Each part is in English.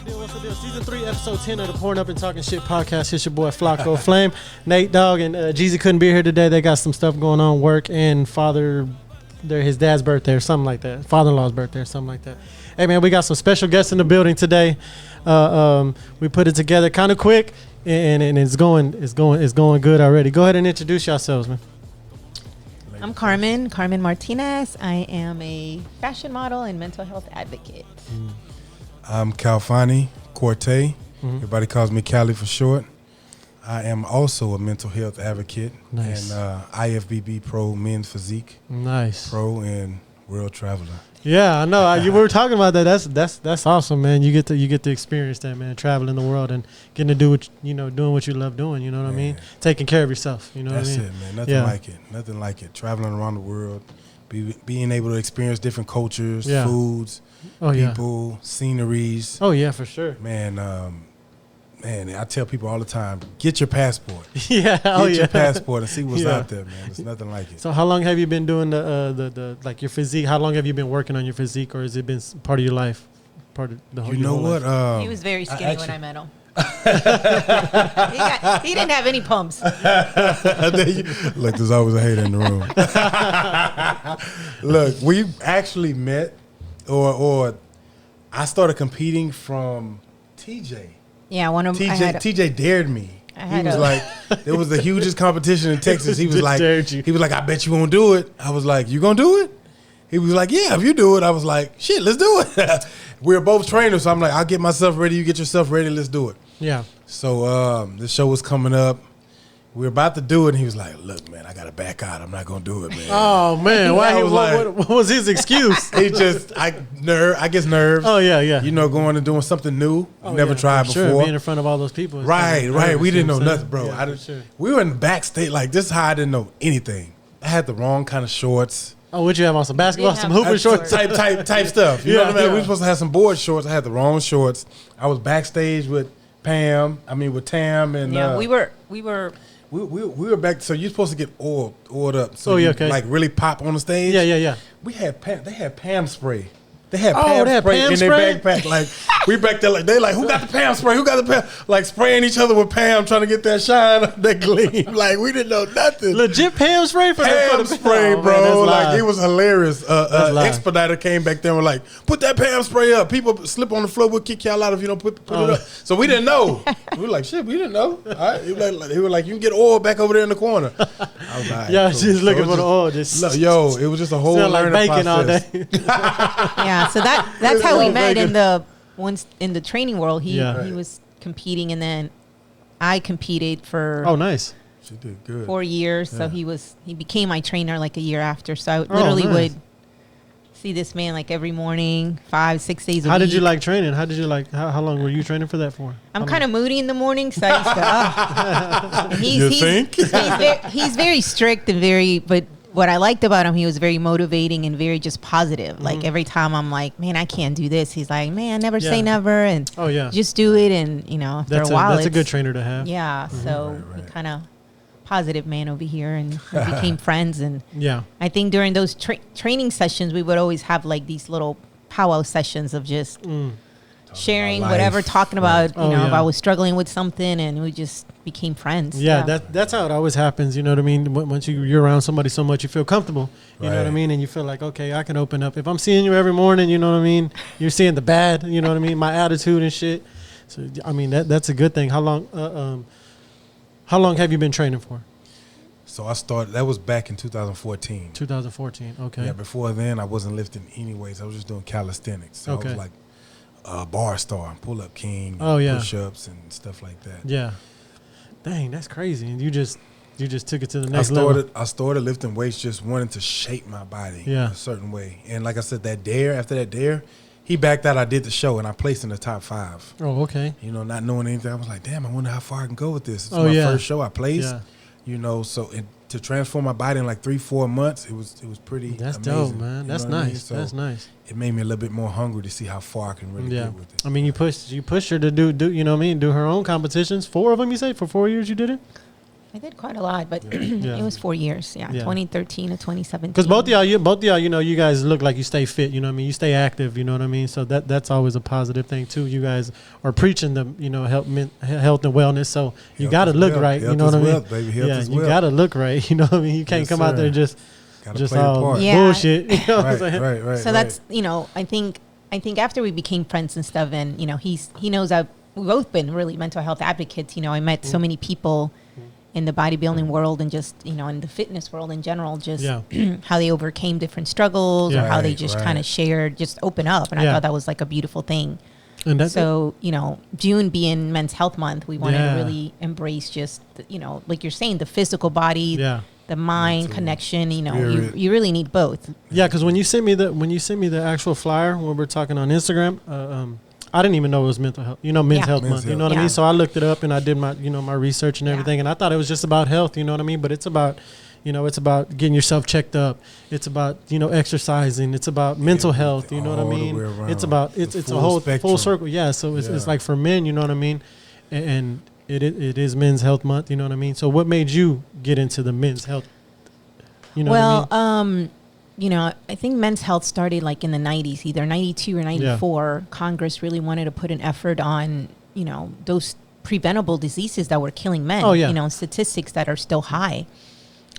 What's the deal? Season 3, episode 10 of the Pouring Up and Talking Shit podcast. It's your boy Flacco Flame. Nate Dogg and Jeezy couldn't be here today. They got some stuff going on, work and his dad's birthday or something like that. Father-in-law's birthday or something like that. Hey man, we got some special guests in the building today. We put it together kind of quick and it's going good already. Go ahead and introduce yourselves, man. I'm Carmen Martinez. I am a fashion model and mental health advocate. I'm Corte. Everybody calls me Cali for short. I am also a mental health advocate. Nice. And IFBB Pro Men's Physique. Nice. Pro and World Traveler. Yeah, I know. We were talking about that. That's awesome, man. You get to experience that, man. Traveling the world and getting to do what doing what you love doing. You know what I mean? Taking care of yourself. You know That's what I mean? it, man. Nothing like it. Nothing like it. Traveling around the world, being able to experience different cultures, foods, people, sceneries. Oh yeah, for sure. Man, I tell people all the time, get your passport. Get your passport and see what's out there, man. There's nothing like it. So how long have you been doing the like your physique? How long have you been working on your physique, or has it been part of your life? Part of the whole. You know what? He was very skinny when I met him. He didn't have any pumps. Look, there's always a hater in the room. Look, we actually met, or I started competing from TJ. Yeah, TJ dared me. He was like, there was the hugest competition in Texas. He was like, I bet you won't do it. I was like, you gonna do it? He was like, yeah, if you do it. I was like, shit, let's do it. We were both trainers, so I'm like, I'll get myself ready. You get yourself ready. Let's do it. Yeah. So the show was coming up. We were about to do it, and he was like, look, man, I got to back out. I'm not going to do it, man. Oh, man. Why? What was his excuse? He just, I guess nerves. Oh, yeah. Going and doing something new. Never tried before. Sure, being in front of all those people. Right. We didn't know nothing, bro. Yeah, we were in backstage. Like, this is how I didn't know anything. I had the wrong kind of shorts. Oh, what you have on? Some basketball, some hooping shorts? Type stuff. You know what I mean? We were supposed to have some board shorts. I had the wrong shorts. I was backstage with Tam, and we were back. So you're supposed to get oiled up. So like really pop on the stage. Yeah. They had Pam spray. They had Pam spray in spray? their backpack. Like we back there, like they like, who got the Pam spray? Who got the Pam? Like spraying each other with Pam, trying to get that shine, that gleam. Like we didn't know nothing. Legit Pam spray for Pam spray, bro. Man, like it was hilarious. Expediter came back there and were like, put that Pam spray up. People slip on the floor, we'll kick y'all out if you don't put it up. So we didn't know. We were like, shit, we didn't know. All right. He was like, you can get oil back over there in the corner. I was like, yeah, cool. She's looking for the oil. It was just a whole learning bacon process. All day. Yeah, so that's how we met in the training world. He was competing, and then I competed for nice. She did good. 4 years. So he became my trainer like a year after. So I literally would see this man like every morning, 5-6 days a week. How did you like training? How long were you training for that for? I'm kind of moody in the morning, so I used to he's very strict and but what I liked about him, he was very motivating and very just positive. Like every time I'm like, man, I can't do this. He's like, man, never say never, and just do it. And after a while, that's a good trainer to have. Yeah. So we kind of positive man over here, and we became friends. And I think during those training sessions, we would always have like these little powwow sessions of just sharing whatever, talking about if I was struggling with something, and we just became friends. That's how it always happens. You know what I mean? Once you're around somebody so much, you feel comfortable. You know what I mean? And you feel like, okay, I can open up. If I'm seeing you every morning, you know what I mean? You're seeing the bad, you know what I mean? My attitude and shit. So I mean that's a good thing. How long have you been training for? So I started. That was back in 2014. 2014. Okay. Yeah. Before then, I wasn't lifting anyways. I was just doing calisthenics. So I was like bar star, pull-up king, push-ups and stuff like that. Yeah. Dang, that's crazy. And you just took it to the next level. I started lifting weights, just wanting to shape my body a certain way. And like I said, after that dare, he backed out. I did the show, and I placed in the top 5. Oh, okay. Not knowing anything, I was like, damn, I wonder how far I can go with this. It's my first show I placed. Yeah. So to transform my body in like 3-4 months, it was pretty That's amazing. dope, man. That's nice. I mean? So that's nice. It made me a little bit more hungry to see how far I can really get with it. I mean, you pushed her to do you know what I mean? Do her own competitions. 4 of them, you say? For 4 years you did it? I did quite a lot, but it was 4 years. Yeah, 2013 to 2017. Because both of y'all, you know, you guys look like you stay fit. You know what I mean? You stay active. You know what I mean? So that's always a positive thing too. You guys are preaching the, you know, health and wellness. So you got to look right. You know what I mean? Baby. You got to look right. You know what I mean? You can't come out there and just all bullshit. You know what I'm saying? Right. So that's, you know, I think after we became friends and stuff, and you know, he knows that we've both been really mental health advocates. You know, I met so many people in the bodybuilding world and just, you know, in the fitness world in general, just how they overcame different struggles or how they just kind of shared, just open up. And I thought that was like a beautiful thing. And so, you know, June being Men's Health Month, we wanted to really embrace just, you know, like you're saying, the physical body, the mind connection, you know, you really need both. Yeah, because when you sent me the actual flyer when we're talking on Instagram, I didn't even know it was mental health, you know, men's health month, you know what I mean? So I looked it up and I did my, you know, my research and everything. And I thought it was just about health, you know what I mean? But it's about, you know, it's about getting yourself checked up. It's about, you know, exercising. It's about mental health, you know what I mean? It's about, it's a whole full circle. Yeah. So it's like for men, you know what I mean? And it is Men's Health Month, you know what I mean? So what made you get into the men's health? You know what I mean? You know, I think men's health started like in the 90s, either 92 or 94. Yeah. Congress really wanted to put an effort on, you know, those preventable diseases that were killing men, you know, statistics that are still high.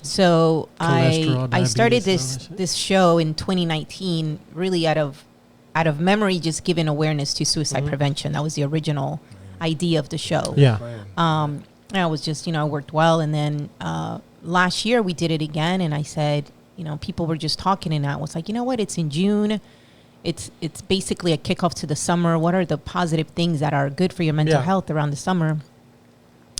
So I started this show in 2019, really out of memory, just giving awareness to suicide prevention. That was the original idea of the show. Yeah. I was just, you know, worked well. And then last year we did it again. And I said, you know, people were just talking, and I was like, you know what? It's in June. It's basically a kickoff to the summer. What are the positive things that are good for your mental health around the summer?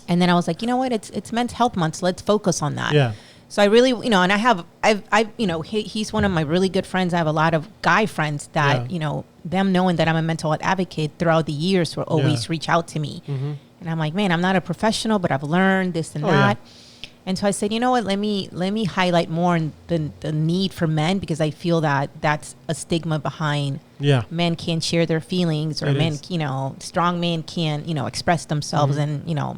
And then I was like, you know what? It's Men's Health Month. So let's focus on that. Yeah. So I really, you know, and I've you know, he's one of my really good friends. I have a lot of guy friends that, you know, them knowing that I'm a mental health advocate throughout the years will always reach out to me. Mm-hmm. And I'm like, man, I'm not a professional, but I've learned this and that. Yeah. And so I said, you know what, let me highlight more the need for men, because I feel that that's a stigma behind men can't share their feelings, or you know, strong men can't, you know, express themselves. And, you know,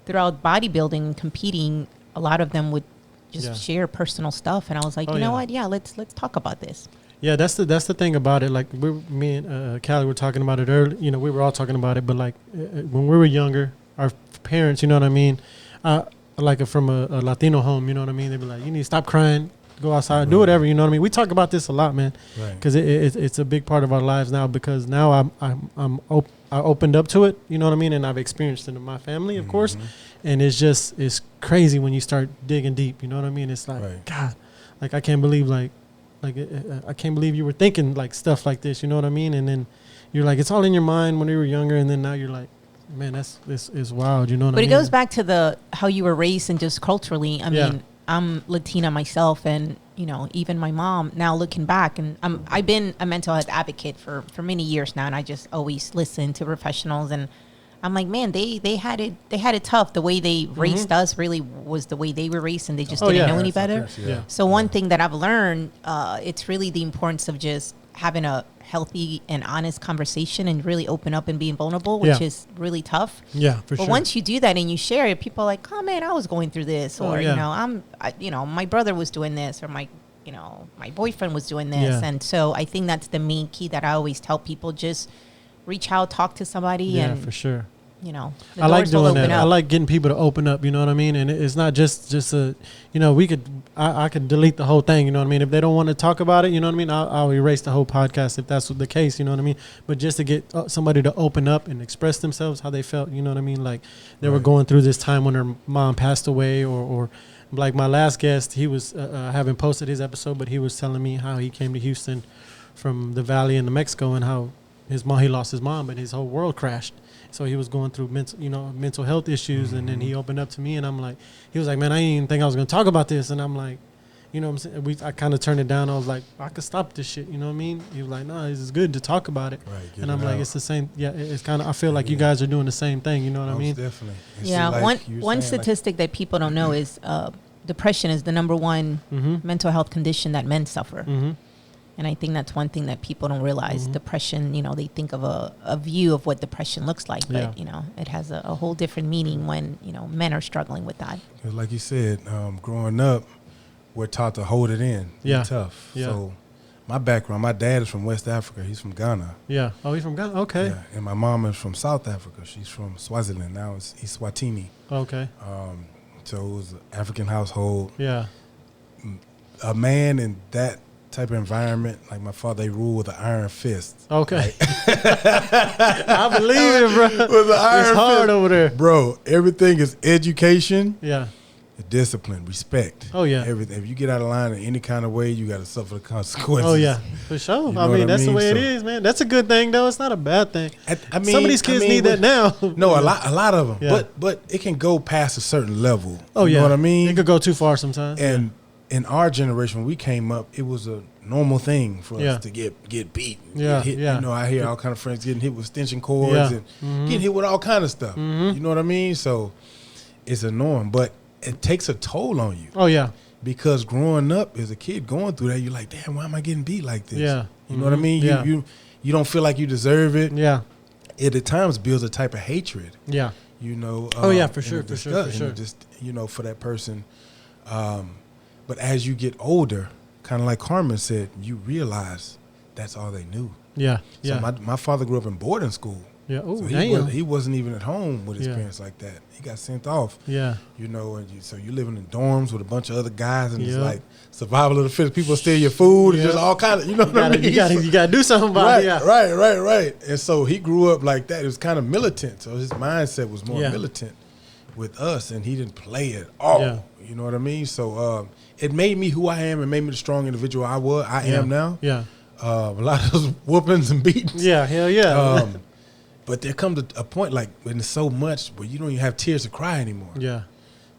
throughout bodybuilding and competing, a lot of them would just share personal stuff. And I was like, you know what, let's talk about this. Yeah, that's the thing about it. Like me and Callie were talking about it earlier. You know, we were all talking about it, but like when we were younger, our parents, you know what I mean, like from a Latino home, you know what I mean? They'd be like, you need to stop crying, go outside, do whatever, you know what I mean? We talk about this a lot, man, because it's a big part of our lives now, because now I opened up to it, you know what I mean? And I've experienced it in my family, of course. And it's crazy when you start digging deep, you know what I mean? It's like, God, like I can't believe I can't believe you were thinking like stuff like this, you know what I mean? And then you're like, it's all in your mind when you were younger, and then now you're like, man, this is wild, you know what I mean? But it goes back to how you were raised and just culturally. I mean, I'm Latina myself, and, you know, even my mom, now looking back, and I've been a mental health advocate for many years now, and I just always listen to professionals, and I'm like, man, they had it tough. The way they raised us really was the way they were raised, and they just didn't know any better. So one thing that I've learned, it's really the importance of just having a healthy and honest conversation and really open up and being vulnerable, which is really tough. Yeah, for sure. But once you do that and you share it, people are like, oh man, I was going through this, or you know, my brother was doing this, or my boyfriend was doing this. And so I think that's the main key that I always tell people: just reach out, talk to somebody, and for sure. You know, I like doing that. I like getting people to open up, you know what I mean? And it's not just a, you know, I could delete the whole thing, you know what I mean? If they don't want to talk about it, you know what I mean? I'll erase the whole podcast if that's the case, you know what I mean? But just to get somebody to open up and express themselves, how they felt, you know what I mean? Like they were going through this time when their mom passed away, or like my last guest, he was, I haven't posted his episode, but he was telling me how he came to Houston from the Valley in New Mexico, and how he lost his mom, but his whole world crashed. So he was going through mental health issues, and then he opened up to me, and I'm like, he was like, man, I didn't even think I was going to talk about this. And I'm like, you know what I'm saying? I kind of turned it down. I was like, I could stop this shit. You know what I mean? He was like, no, it's good to talk about it. Right, and I'm like, it's the same. Yeah, it's kind of, I feel like you guys are doing the same thing. You know what I mean? Definitely. One statistic that people don't know is depression is the number one mental health condition that men suffer. And I think that's one thing that people don't realize. Depression, they think of a view of what depression looks like, but it has a whole different meaning when men are struggling with that. Because like you said, growing up, we're taught to hold it in, be tough. Yeah. So my background, my dad is from West Africa. He's from Ghana. Yeah. Oh, he's from Ghana. Okay. Yeah. And my mom is from South Africa. She's from Swaziland. Now it's Eswatini. Okay. So it was an African household. Yeah. A man in that type of environment, like my father, they rule with an iron fist. Okay. I believe it, bro. With an iron it's hard fist. over there. Bro, everything is education. Yeah. Discipline, respect. Oh, yeah. Everything. If you get out of line in any kind of way, you got to suffer the consequences. Oh, yeah. For sure. You know I mean, that's the way it So, is, man. That's a good thing, though. It's not a bad thing. I mean, some of these kids need that now. No, a lot of them. Yeah. But it can go past a certain level. Oh, you yeah. know what I mean? It could go too far sometimes. And in our generation, when we came up, it was a normal thing for us to get beat. Yeah, get hit. yeah. You know, I hear all kind of friends getting hit with extension cords and getting hit with all kind of stuff. You know what I mean? So it's a norm, but it takes a toll on you. Oh, yeah. Because growing up as a kid going through that, you're like, damn, why am I getting beat like this? Yeah. You know what I mean? Yeah. You don't feel like you deserve it. Yeah. It at times builds a type of hatred. Yeah. You know. Oh, yeah, for sure, for sure. Just, for that person. But as you get older, kind of like Carmen said, you realize that's all they knew. Yeah. So Yeah. my father grew up in boarding school. Yeah. Oh, So damn. he wasn't even at home with his parents like that. He got sent off. Yeah. So you living in dorms with a bunch of other guys, and it's like survival of the fittest. People steal your food, and just all kind of, what I mean? You gotta do something about it. Right. And so he grew up like that. It was kind of militant. So his mindset was more militant with us, and he didn't play at all. Yeah. You know what I mean? So it made me who I am, and made me the strong individual I am now. Yeah. A lot of those whoopings and beatings. Yeah. Hell yeah. But there comes a point like when it's so much where you don't even have tears to cry anymore. Yeah.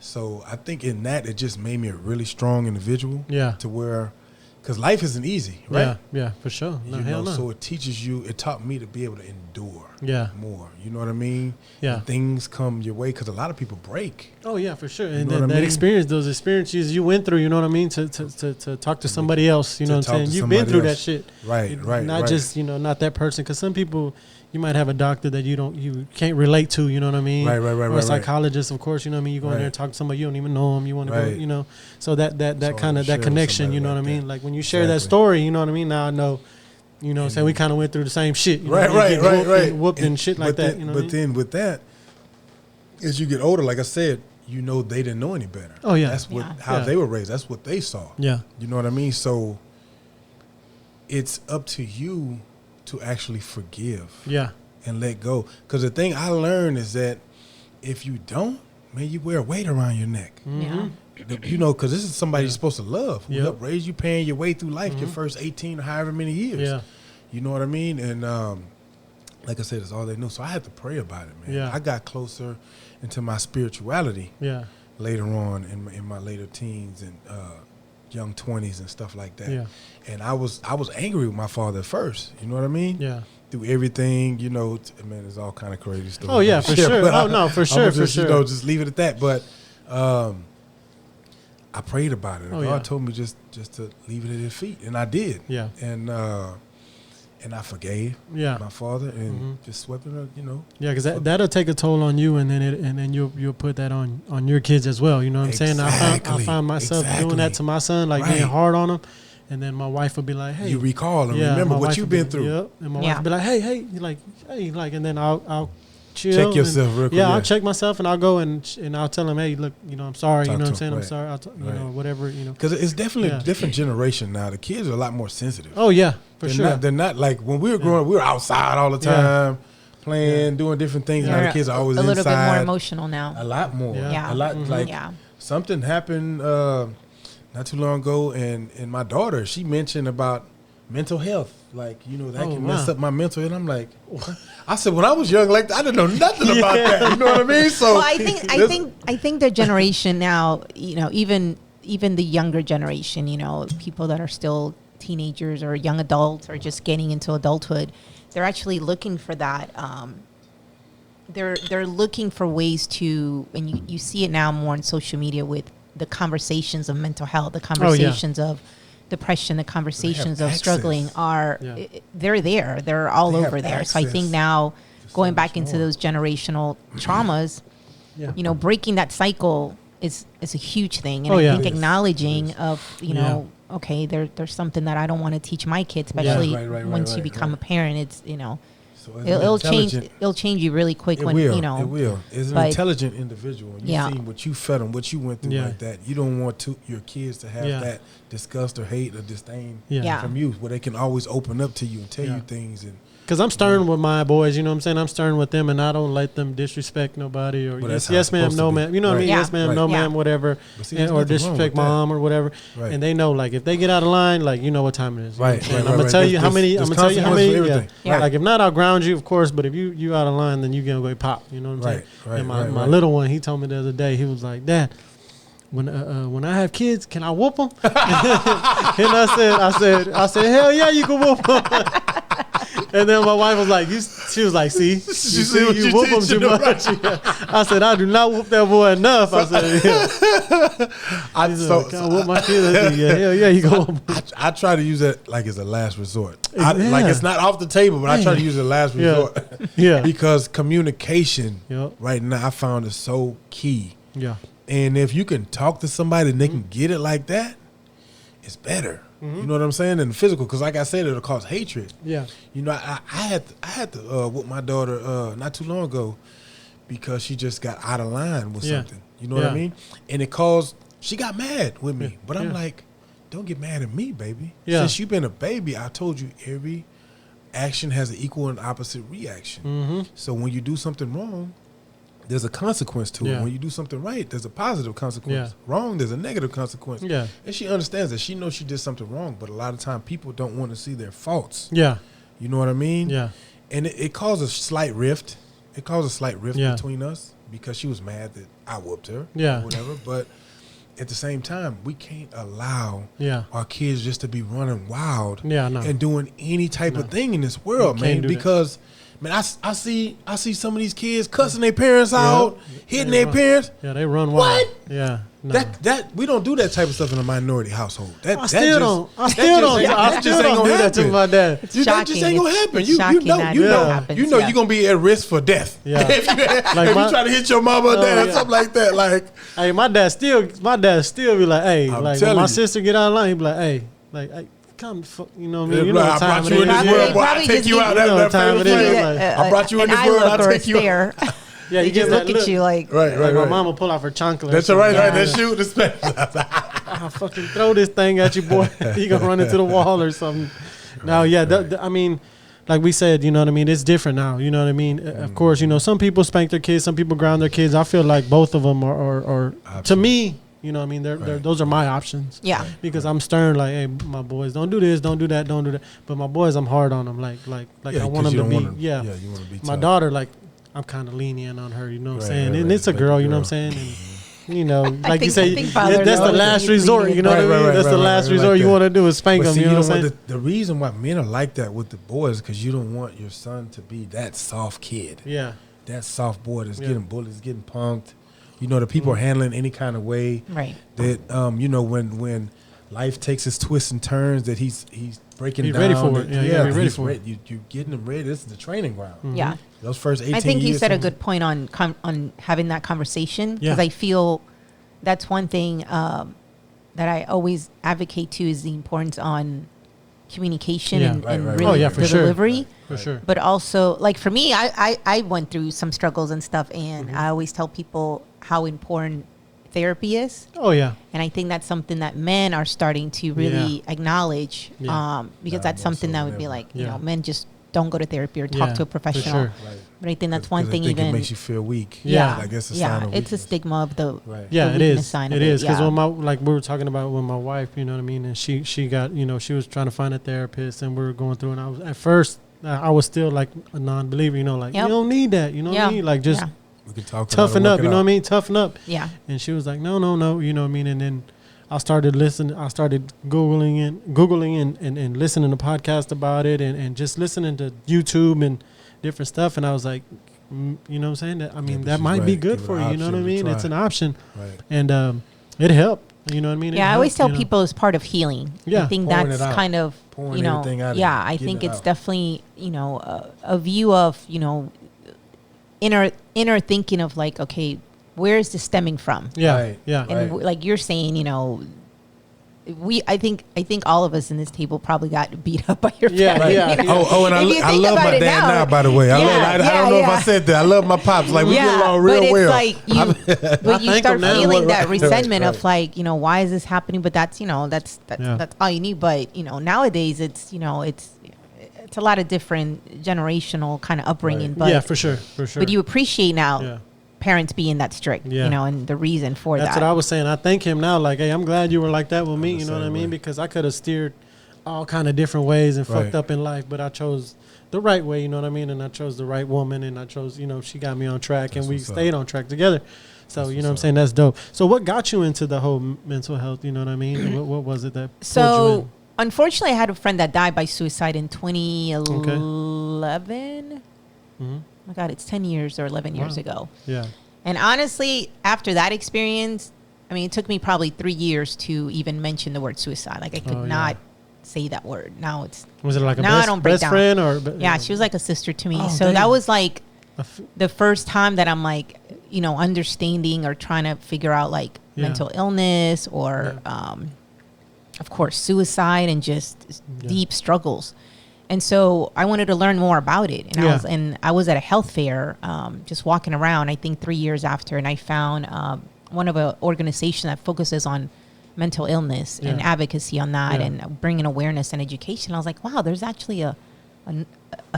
So I think in that, it just made me a really strong individual. Yeah. To where, because life isn't easy, right? Yeah. Yeah. For sure. No, hell no. So it taught me to be able to endure. Yeah. More. You know what I mean? Yeah. And things come your way because a lot of people break. Oh yeah, for sure. And know what I that mean? experience, those experiences you went through, you know what I mean, to talk to somebody else, you know what I'm saying? You've been through that shit. Right. Not just, not that person, because some people, you might have a doctor that you can't relate to, you know what I mean? Right. Or a psychologist, of course, you know what I mean? You go in there and talk to somebody, you don't even know them, you want to go, so that kind of, that connection, you know what I mean? Like when you share that story, you know what I mean? Now I know, you know what I'm saying? We kind of went through the same shit. You know, right. Whooped and shit like that, you know what I mean? But then with that, as you get older, like I said, they didn't know any better. Oh, yeah. That's how they were raised. That's what they saw. Yeah. You know what I mean? So it's up to you to actually forgive. Yeah. And let go. Because the thing I learned is that if you don't, man, you wear a weight around your neck. Yeah. Because this is somebody you're supposed to love. Who Yep. helped raise you, paying your way through life your first 18 or however many years. Yeah. You know what I mean? And like I said, it's all they knew. So I had to pray about it, man. Yeah. I got closer into my spirituality later on in my later teens and young 20s and stuff like that. Yeah. And I was angry with my father at first. You know what I mean? Yeah. Through everything, man, it's all kind of crazy stuff. Oh yeah, for sure. For sure. Just leave it at that. But I prayed about it. God told me just to leave it at his feet, and I did. Yeah. And I forgave my father and just swept it up, Yeah, because that'll take a toll on you, and then you'll put that on your kids as well. You know what I'm saying? I find myself doing that to my son, like being hard on him. And then my wife would be like, "Hey," you recall and remember what you've been through. Yep. And my wife would be like, "Hey," and then I'll chill. Check yourself real quick. Yeah, I'll check myself and I'll go and I'll tell him, "Hey, look, I'm sorry." Talk you know what I'm to saying? him, I'm sorry. Whatever. Because it's definitely a different generation now. The kids are a lot more sensitive. Oh yeah, for sure. They're not like when we were growing up. We were outside all the time, playing, doing different things. Now the kids are always a little inside. bit more emotional now. A lot more. Yeah. A lot something happened not too long ago, and my daughter, she mentioned about mental health. Like, that can mess up my mental. And I'm like, I said, when I was young, like, I didn't know nothing about that. You know what I mean? So well, I think the generation now, even the younger generation, people that are still teenagers or young adults or just getting into adulthood, they're actually looking for that. They're looking for ways to, and you see it now more on social media with the conversations of mental health, the conversations of depression, the conversations of struggling are, they're there. They're all over there. So I think now going back into those generational traumas, you know, breaking that cycle is a huge thing. And I think acknowledging of, you know, okay, there's something that I don't want to teach my kids, especially once you become a parent. It's, you know, so it'll change you really quick you know. It will. It's an intelligent individual. You've seen what you fed them, what you went through like that. You don't want your kids to have that disgust or hate or disdain from you, where they can always open up to you and tell you things. And because I'm stern with my boys, you know what I'm saying? I'm stern with them, and I don't let them disrespect nobody or yes ma'am, no ma'am. You know what I mean? Yes ma'am, no ma'am, whatever. Or disrespect mom or whatever. And they know, like, if they get out of line, like, you know what time it is. I'm gonna tell you how many. I'm gonna tell you how many. Like, if not, I'll ground you, of course. But if you out of line, then you gonna go pop. You know what I'm saying? And my little one, he told me the other day, he was like, Dad, when I have kids, can I whoop them? And I said, hell yeah, you can whoop them. And then my wife was like, she was like, see, you whoop them too much. I said, I do not whoop that boy enough. I said, I whoop my kids. I said, hell yeah, you go whoop them. I try to use that like as a last resort. Like, it's not off the table, but I try to use it as a last resort. Because communication right now, I found is so key. And if you can talk to somebody and they can get it like that, it's better. You know what I'm saying? And physical, because like I said, it'll cause hatred. You know, I had to whoop my daughter not too long ago because she just got out of line with something. You know what I mean? And she got mad with me. But I'm like, don't get mad at me, baby. Since you've been a baby, I told you every action has an equal and opposite reaction. So when you do something wrong, there's a consequence to it. When you do something right, there's a positive consequence. Wrong, there's a negative consequence. And she understands that. She knows she did something wrong, but a lot of time people don't want to see their faults. You know what I mean? And it caused a slight rift. It caused a slight rift between us because she was mad that I whooped her or whatever. But at the same time, we can't allow our kids just to be running wild and doing any type of thing in this world, man, because man, I see some of these kids cussing their parents out, hitting their parents. They run wild. What? That we don't do that type of stuff in a minority household. I still don't do that to my dad. That just ain't gonna happen. You know you're gonna be at risk for death. If you try to hit your mama or dad or something like that. Like, hey, my dad still be like, hey, like when my sister get out of line, he be like, hey, like. Come, you know what I mean? You know what time it is. I brought you in this world, boy. I take you out. That time it is. I brought you in this world. I take you out. Yeah, you just look at you like. Right. My mama pull out her chancla. That's right. That shoot the special. I'll fucking throw this thing at you, boy. You gonna run into the wall or something. Now, I mean, like we said, you know what I mean? It's different now. You know what I mean? Of course, you know, some people spank their kids, some people ground their kids. I feel like both of them are to me. You know what I mean? Those are my options. Because I'm stern, like, hey, my boys, don't do this, don't do that, don't do that. But my boys, I'm hard on them. Like I want them to be, you want to be my daughter, like, I'm kind of lenient on her, you know what I'm saying? And it's a girl, you know what I'm saying? And, you know, like you say, that's the last resort, you know what I mean? That's the last resort you want to do is spank them, you know what I'm saying? The reason why men are like that with the boys is because you don't want your son to be that soft kid. That soft boy that's getting bullied, getting punked. You know, the people are handling any kind of way. That, you know, when life takes its twists and turns, that he's breaking down. He's ready for it. He's ready for it. You're getting him ready. This is the training ground. Those first 18 years. I think you said a good point on having that conversation. Because I feel that's one thing that I always advocate to is the importance on communication and really the delivery. For sure. But also, like for me, I went through some struggles and stuff, and I always tell people how important therapy is. And I think that's something that men are starting to really acknowledge, because that's something that would be like, you know, men just don't go to therapy or talk to a professional. But I think that's one thing. Even it makes you feel weak. Like it's a sign of weakness. It's a stigma of the it is. It is because when like we were talking about with my wife, you know what I mean, and she got, you know, she was trying to find a therapist, and we were going through, and I was at first I was still like a non-believer, you know, like you don't need that, you know what I mean, like just we can talk toughen up, you know what I mean, toughen up. And she was like, no, you know what I mean, and then I started listening. I started googling and listening to podcasts about it, and just listening to YouTube and different stuff. And I was like, you know what I'm saying? That, I mean, that might be good for you. You know what I mean? It's an option. And it helped. You know what I mean? Yeah, I always tell people it's part of healing. Yeah. I think that's kind of, you know, I think it's definitely, you know, a view of, you know, inner thinking of like, okay, where is this stemming from? Yeah. Right. Yeah. And like you're saying, you know, I think all of us in this table probably got beat up by your family. Yeah. You know? Oh, and I love my dad now, by the way. I don't know if I said that. I love my pops. Like, we get along real well. But you start feeling that resentment of like, you know, why is this happening? But that's, you know, that's all you need. But, you know, nowadays it's, you know, it's a lot of different generational kind of upbringing. But yeah, for sure. But you appreciate now parents being that strict, you know, and the reason for that's that. what I was saying. I thank him now. Like, hey, I'm glad you were like that with me. You know what I mean? Because I could have steered all kind of different ways and fucked up in life, but I chose the right way. You know what I mean? And I chose the right woman, and I chose, you know, she got me on track, and we stayed on track together. So, you know what I'm saying? That's dope. So what got you into the whole mental health? You know what I mean? what was it that pulled you in? Unfortunately, I had a friend that died by suicide in 2011. Oh my God, it's 10 years or 11 years ago. Yeah. And honestly, after that experience, I mean, it took me probably 3 years to even mention the word suicide. Like I could not say that word. Now it's... Was it like a best friend or... Yeah, she was like a sister to me. So that was like the first time that I'm like, you know, understanding or trying to figure out like mental illness or, of course, suicide and just deep struggles. And so I wanted to learn more about it. And I was at a health fair, just walking around, I think 3 years after, and I found one of an organization that focuses on mental illness and advocacy on that and bringing awareness and education. I was like, wow, there's actually a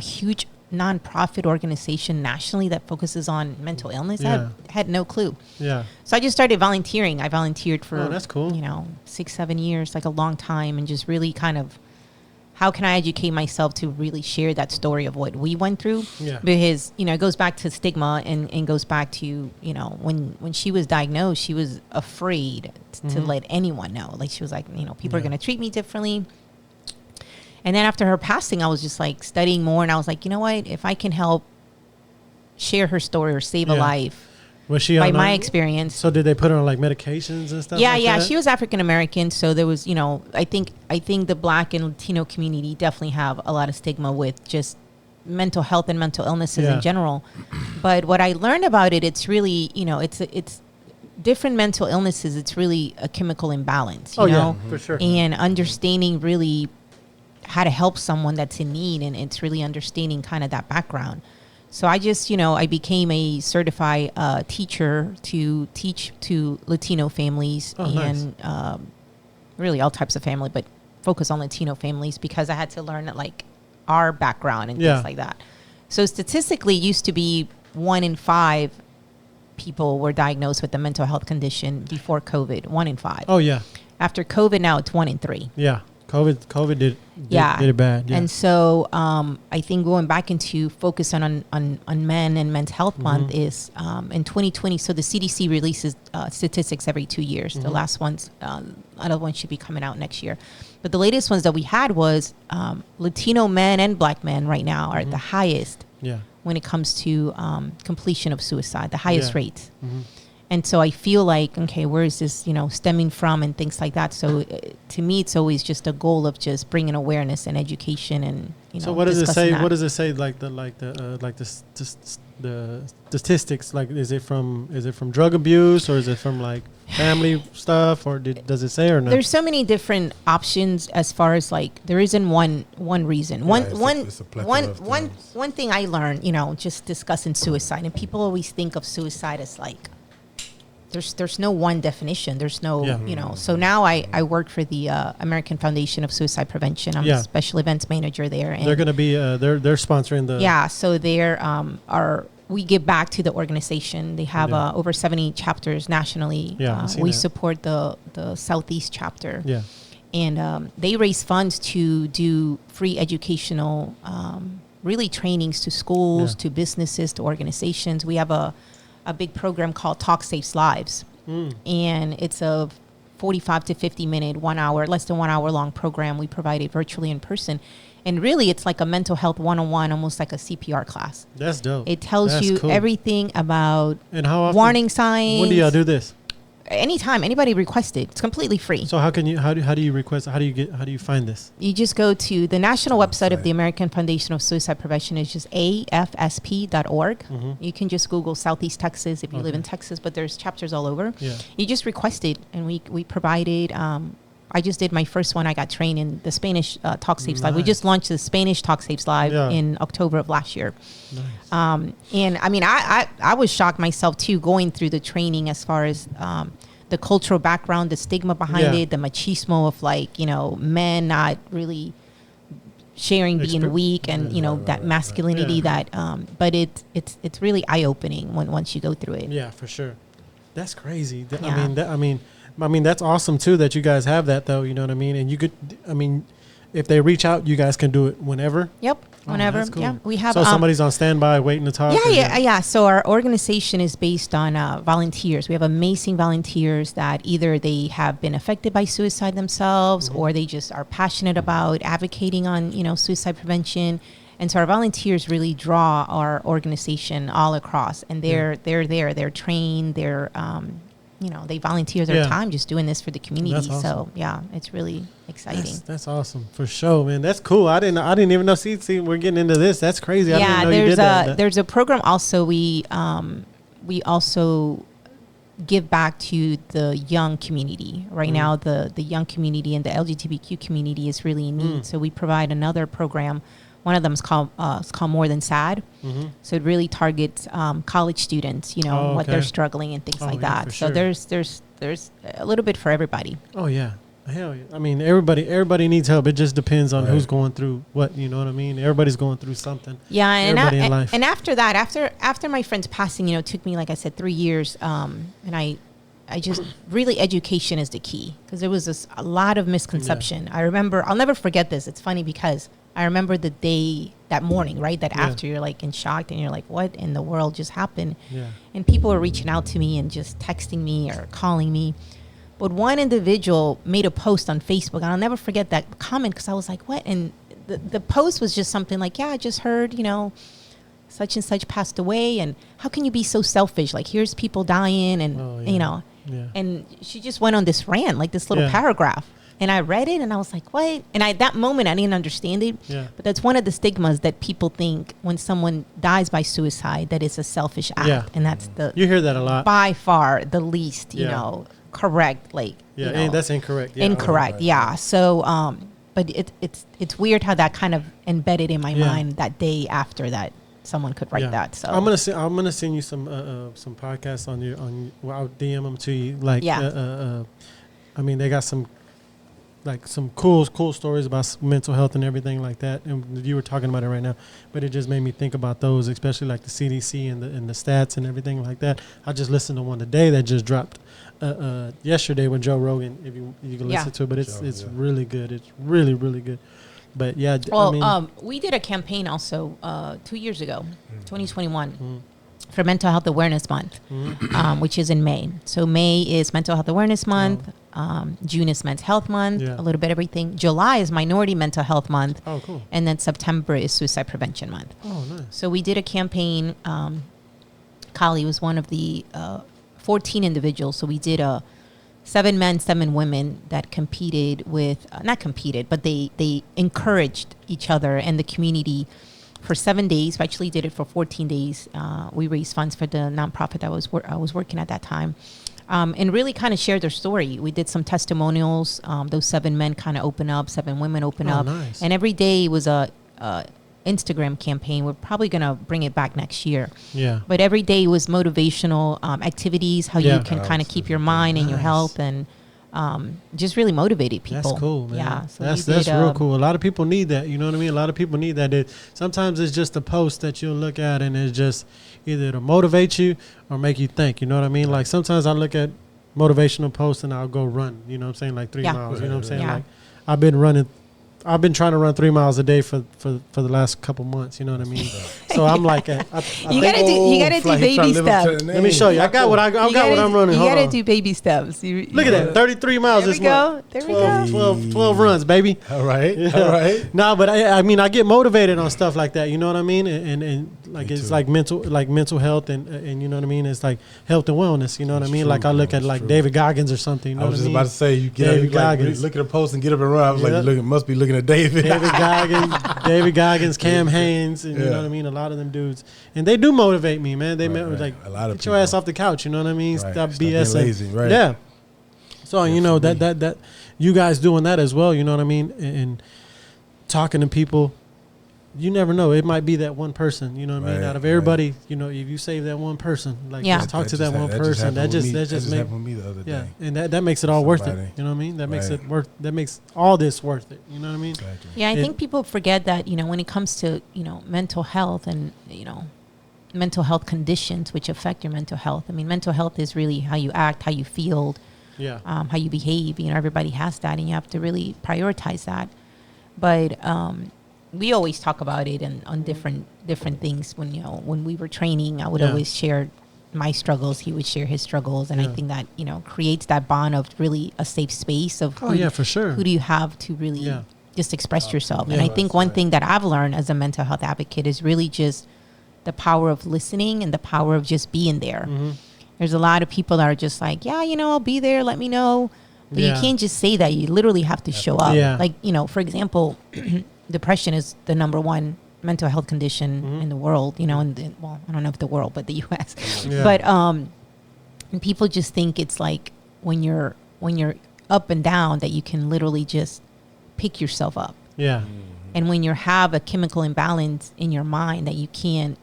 huge nonprofit organization nationally that focuses on mental illness. I had no clue. Yeah. So I just started volunteering. I volunteered for, that's cool. You know, 6-7 years, like a long time, and just really kind of, how can I educate myself to really share that story of what we went through? Yeah. Because, you know, it goes back to stigma and goes back to, you know, when she was diagnosed, she was afraid to let anyone know. Like she was like, you know, people are going to treat me differently. And then after her passing, I was just like studying more. And I was like, you know what, if I can help share her story or save a life. Was she by my experience? So did they put her on like medications and stuff? Yeah. She was African American, so there was, you know, I think the Black and Latino community definitely have a lot of stigma with just mental health and mental illnesses in general. But what I learned about it, it's really, you know, it's different mental illnesses. It's really a chemical imbalance. You know? For sure. And understanding really how to help someone that's in need, and it's really understanding kind of that background. So I just, you know, I became a certified teacher to teach to Latino families and really all types of family, but focus on Latino families because I had to learn like our background and things like that. So statistically, it used to be 1 in 5 people were diagnosed with a mental health condition before COVID. 1 in 5. Oh yeah. After COVID, now it's 1 in 3. Yeah. COVID did it bad. Yeah. And so I think going back into focus on men and Men's Health Month is in 2020. So the CDC releases statistics every 2 years. The last ones, another one should be coming out next year. But the latest ones that we had was Latino men and Black men right now are at the highest when it comes to completion of suicide, the highest rates. And so I feel like, okay, where is this, you know, stemming from and things like that. So to me, it's always just a goal of just bringing awareness and education and, you know. So what does it say? What does it say? Like the statistics. Like, is it from drug abuse or is it from like family stuff or does it say or not? There's so many different options as far as like there isn't one reason. One thing I learned, you know, just discussing suicide, and people always think of suicide as like. There's no one definition. There's no, you know. So now I work for the American Foundation of Suicide Prevention. I'm a special events manager there. And they're going to be, they're sponsoring the. Yeah, so they're, we give back to the organization. They have over 70 chapters nationally. Yeah, we support the Southeast chapter. Yeah. And they raise funds to do free educational, really trainings to schools, to businesses, to organizations. We have a big program called Talk Saves Lives. And it's a 45 to 50 minute, 1 hour, less than 1 hour long program. We provide it virtually in person. And really, it's like a mental health 101, almost like a CPR class. That's dope. It tells you everything about and how often, warning signs. When do y'all do this? anytime anybody request it. It's completely free. So how do you request? How do you find this? You just go to the national website of the American Foundation of Suicide Prevention. Is just afsp.org. Mm-hmm. You can just Google Southeast Texas if you live in Texas, but there's chapters all over. Yeah. You just request it, and we provided. I just did my first one. I got trained in the Spanish Talk Saves Live. We just launched the Spanish Talk Saves Live in October of last year. Nice. And I mean, I was shocked myself too, going through the training as far as the cultural background, the stigma behind it, the machismo of like, you know, men not really sharing being weak and, you know, that masculinity that, but it's really eye-opening once you go through it. Yeah, for sure. That's crazy. I mean, that's awesome too that you guys have that though. You know what I mean? And you could, I mean, if they reach out, you guys can do it whenever. Yep, whenever. That's cool. Yeah, we have. So somebody's on standby waiting to talk. Yeah. So our organization is based on volunteers. We have amazing volunteers that either they have been affected by suicide themselves, or they just are passionate about advocating on, you know, suicide prevention. And so our volunteers really draw our organization all across, and they're there. They're trained. They're you know, they volunteer their time just doing this for the community. Awesome. So yeah, it's really exciting. That's awesome for sure, man. That's cool. I didn't even know. See, we're getting into this. That's crazy. I didn't know you did that. There's a program also. We also give back to the young community right now. The young community and the LGBTQ community is really in need. So we provide another program. One of them is called More Than Sad. Mm-hmm. So it really targets college students, you know, what they're struggling and things like that. So sure. there's a little bit for everybody. Oh yeah, hell yeah. I mean, everybody needs help. It just depends on who's going through what. You know what I mean? Everybody's going through something. Yeah, and after that, after my friend's passing, you know, it took me, like I said, 3 years, and I just really education is the key, because there was a lot of misconception. Yeah. I remember, I'll never forget this. It's funny because I remember the day, that morning, right? That after you're like in shock and you're like, what in the world just happened? Yeah. And people were reaching out to me and just texting me or calling me. But one individual made a post on Facebook, and I'll never forget that comment, because I was like, what? And the post was just something like, yeah, I just heard, you know, such and such passed away, and how can you be so selfish? Like, here's people dying, and you know, and she just went on this rant, like this little paragraph. And I read it and I was like, what? And at that moment, I didn't understand it. Yeah. But that's one of the stigmas that people think when someone dies by suicide, that it's a selfish act. Yeah. And that's you hear that a lot. By far the least, you know, correct. Like, you know, and that's incorrect. Yeah. Incorrect. Right. Yeah. So, but it's weird how that kind of embedded in my mind that day after that someone could write that. So I'm gonna send you some podcasts I'll DM them to you. Like, I mean, they got some cool stories about mental health and everything like that, and you were talking about it right now, but it just made me think about those, especially like the CDC and the stats and everything like that. I just listened to one today that just dropped yesterday with Joe Rogan, if you can listen to it, but it's really good. It's really, really good. But yeah, well, we did a campaign also 2 years ago, 2021, for Mental Health Awareness Month, which is in May. So May is Mental Health Awareness Month. June is Mental Health Month, a little bit everything. July is Minority Mental Health Month. Oh, cool. And then September is Suicide Prevention Month. Oh, nice. So we did a campaign. Kali was one of the 14 individuals. So we did 7 men, 7 women that competed with, not competed, but they encouraged each other and the community for 7 days. We actually did it for 14 days. We raised funds for the nonprofit that I was working at that time. And really kind of shared their story. We did some testimonials. Those 7 men kind of open up, 7 women open up. Nice. And every day was a Instagram campaign. We're probably going to bring it back next year. Yeah. But every day was motivational activities, how you can kind of keep your mind and your health, and just really motivated people. That's cool, man. Yeah. So that's real cool. A lot of people need that. You know what I mean? A lot of people need that. Sometimes it's just a post that you'll look at and it's just either to motivate you or make you think. You know what I mean? Like sometimes I look at motivational posts and I'll go run. You know what I'm saying? Like 3 miles. You know what I'm saying? Yeah. Like I've been trying to run 3 miles a day for the last couple months. You know what I mean? So I'm like, you gotta do baby steps. Let me show you. I got what I'm running. You gotta do baby steps. Look at that, 33 miles this month. There we go. 12 runs, baby. All right. No, but I mean, I get motivated on stuff like that. You know what I mean? And like it's like mental health and you know what I mean. It's like health and wellness. You know what I mean. Like I look at like David Goggins or something. You know I was just what I mean? about to say you get David Goggins. Look at a post and get up and run. I was like, you must be looking at David. David Goggins, Cam Haynes, and you know what I mean. A lot of them dudes, and they do motivate me, man. They like a lot of get your ass off the couch. You know what I mean? Stop BSing. Lazy, right? Yeah. So you know that you guys doing that as well. You know what I mean? And talking to people. You never know. It might be that one person. You know what I mean? Out of everybody, you know, if you save that one person, like just talk to that one person. That just happened with me the other day. And that makes it all worth it. You know what I mean? That makes it worth. That makes all this worth it. You know what I mean? Exactly. Yeah, I think people forget that, you know, when it comes to, you know, mental health and, you know, mental health conditions which affect your mental health. I mean, mental health is really how you act, how you feel, how you behave. You know, everybody has that, and you have to really prioritize that. But we always talk about it and on different things. When, you know, when we were training, I would always share my struggles. He would share his struggles, and I think that, you know, creates that bond of really a safe space of for sure. Who do you have to really just express yourself? And I think one thing that I've learned as a mental health advocate is really just the power of listening and the power of just being there. Mm-hmm. There's a lot of people that are just like, yeah, you know, I'll be there. Let me know. But you can't just say that. You literally have to show up. Yeah. Like, you know, for example, depression is the number one mental health condition in the world, you know, well, I don't know if the world, but the U.S. Yeah. But and people just think it's like when you're up and down that you can literally just pick yourself up. Yeah. And when you have a chemical imbalance in your mind that you can't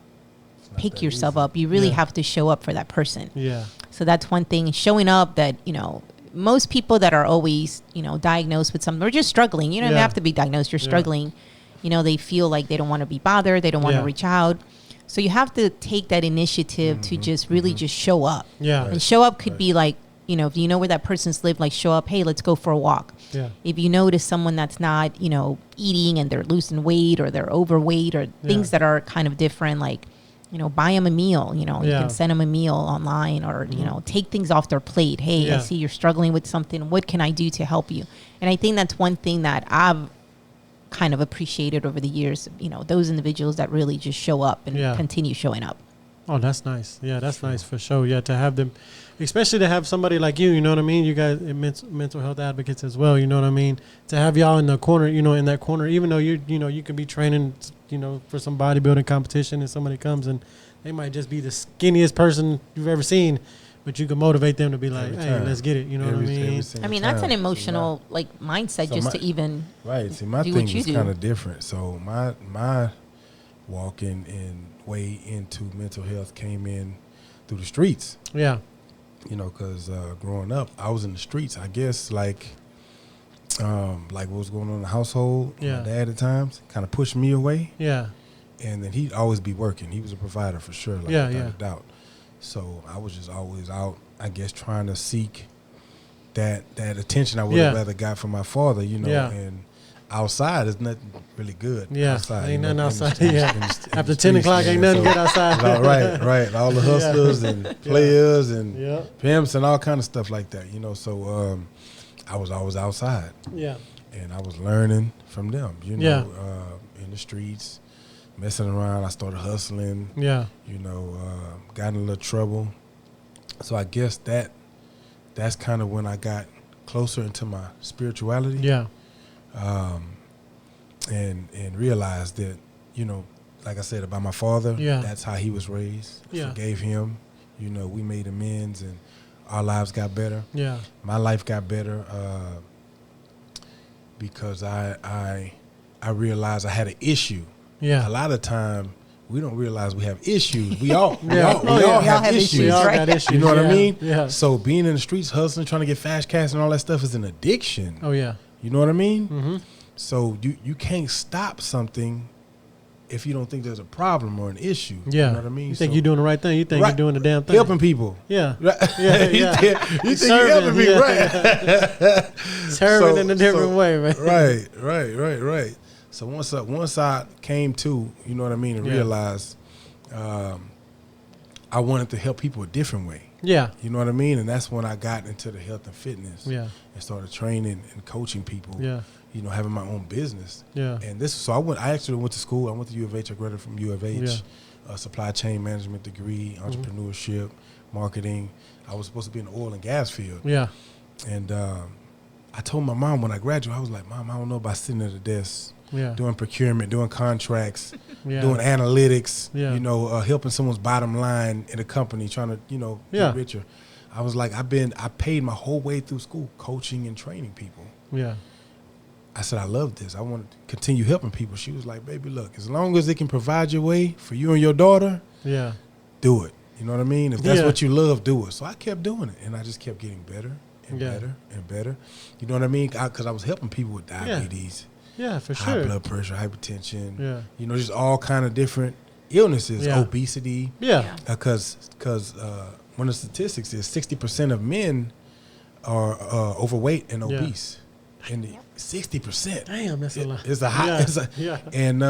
pick yourself up, you really have to show up for that person. Yeah. So that's one thing, showing up that, you know, most people that are always, you know, diagnosed with something, they're just struggling. You don't have to be diagnosed. You're struggling. You know, they feel like they don't want to be bothered. They don't want to reach out. So you have to take that initiative to just really just show up. Yeah. And show up could be like, you know, if you know where that person's live, like show up, hey, let's go for a walk. Yeah. If you notice someone that's not, you know, eating and they're losing weight or they're overweight or things that are kind of different, like, you know, buy them a meal, you know, you can send them a meal online or, you know, take things off their plate. Hey, I see you're struggling with something. What can I do to help you? And I think that's one thing that I've kind of appreciated over the years, you know, those individuals that really just show up and continue showing up. Oh, that's nice. Yeah, that's nice for sure. Yeah, to have them, especially to have somebody like you know what I mean? You guys, mental health advocates as well, you know what I mean? To have y'all in the corner, you know, in that corner, even though you know, you could be training, you know, for some bodybuilding competition and somebody comes and they might just be the skinniest person you've ever seen, but you can motivate them to be like, hey, let's get it. You know what I mean? I mean, that's an emotional like mindset, so just to even see, my thing is kind of different. So my walking and way into mental health came in through the streets. Yeah. You know, because growing up, I was in the streets. I guess like what was going on in the household. My dad at times kind of pushed me away. Yeah. And then he'd always be working. He was a provider for sure, like without a doubt. So I was just always out, I guess, trying to seek that attention I would have rather got from my father, you know. Yeah. And outside is nothing really good. Yeah, outside, ain't nothing outside. After 10 o'clock, ain't nothing good outside. Right. All the hustlers and players and pimps and all kind of stuff like that, you know. So I was always outside. Yeah. And I was learning from them, you know, in the streets. Messing around, I started hustling. Yeah, you know, got in a little trouble. So I guess that's kind of when I got closer into my spirituality. Yeah, and realized that, you know, like I said about my father. Yeah, that's how he was raised. Yeah, forgave him. You know, we made amends, and our lives got better. Yeah, my life got better because I realized I had an issue. Yeah, a lot of time we don't realize we have issues. We all have issues. We all got issues. You know what I mean? Yeah. So being in the streets, hustling, trying to get fast cash and all that stuff is an addiction. Oh yeah. You know what I mean? Mm-hmm. So you can't stop something if you don't think there's a problem or an issue. Yeah. You know what I mean? You think you're doing the right thing. You think you're doing the damn thing. Helping people. Yeah. You think you're helping people, right? Serving in a different way, man. Right. So once I came to, you know what I mean, and realized I wanted to help people a different way. Yeah. You know what I mean? And that's when I got into the health and fitness. Yeah. And started training and coaching people. Yeah. You know, having my own business. Yeah. And I actually went to school. I went to U of H. I graduated from U of H. a supply chain management degree, entrepreneurship, marketing. I was supposed to be in the oil and gas field. Yeah. And I told my mom when I graduated, I was like, Mom, I don't know about sitting at a desk, doing procurement, doing contracts, doing analytics, helping someone's bottom line in a company, trying to, get richer. I was like, I paid my whole way through school coaching and training people. Yeah. I said, I love this. I want to continue helping people. She was like, baby, look, as long as it can provide your way for you and your daughter, do it. You know what I mean? If that's what you love, do it. So I kept doing it, and I just kept getting better and better and better. You know what I mean? Because I was helping people with diabetes. Yeah, for sure. High blood pressure, hypertension. Yeah. Just all kind of different illnesses, obesity. Yeah. Because one of the statistics is 60% of men are overweight and obese. And 60%. Damn, that's a lot. It's a high. And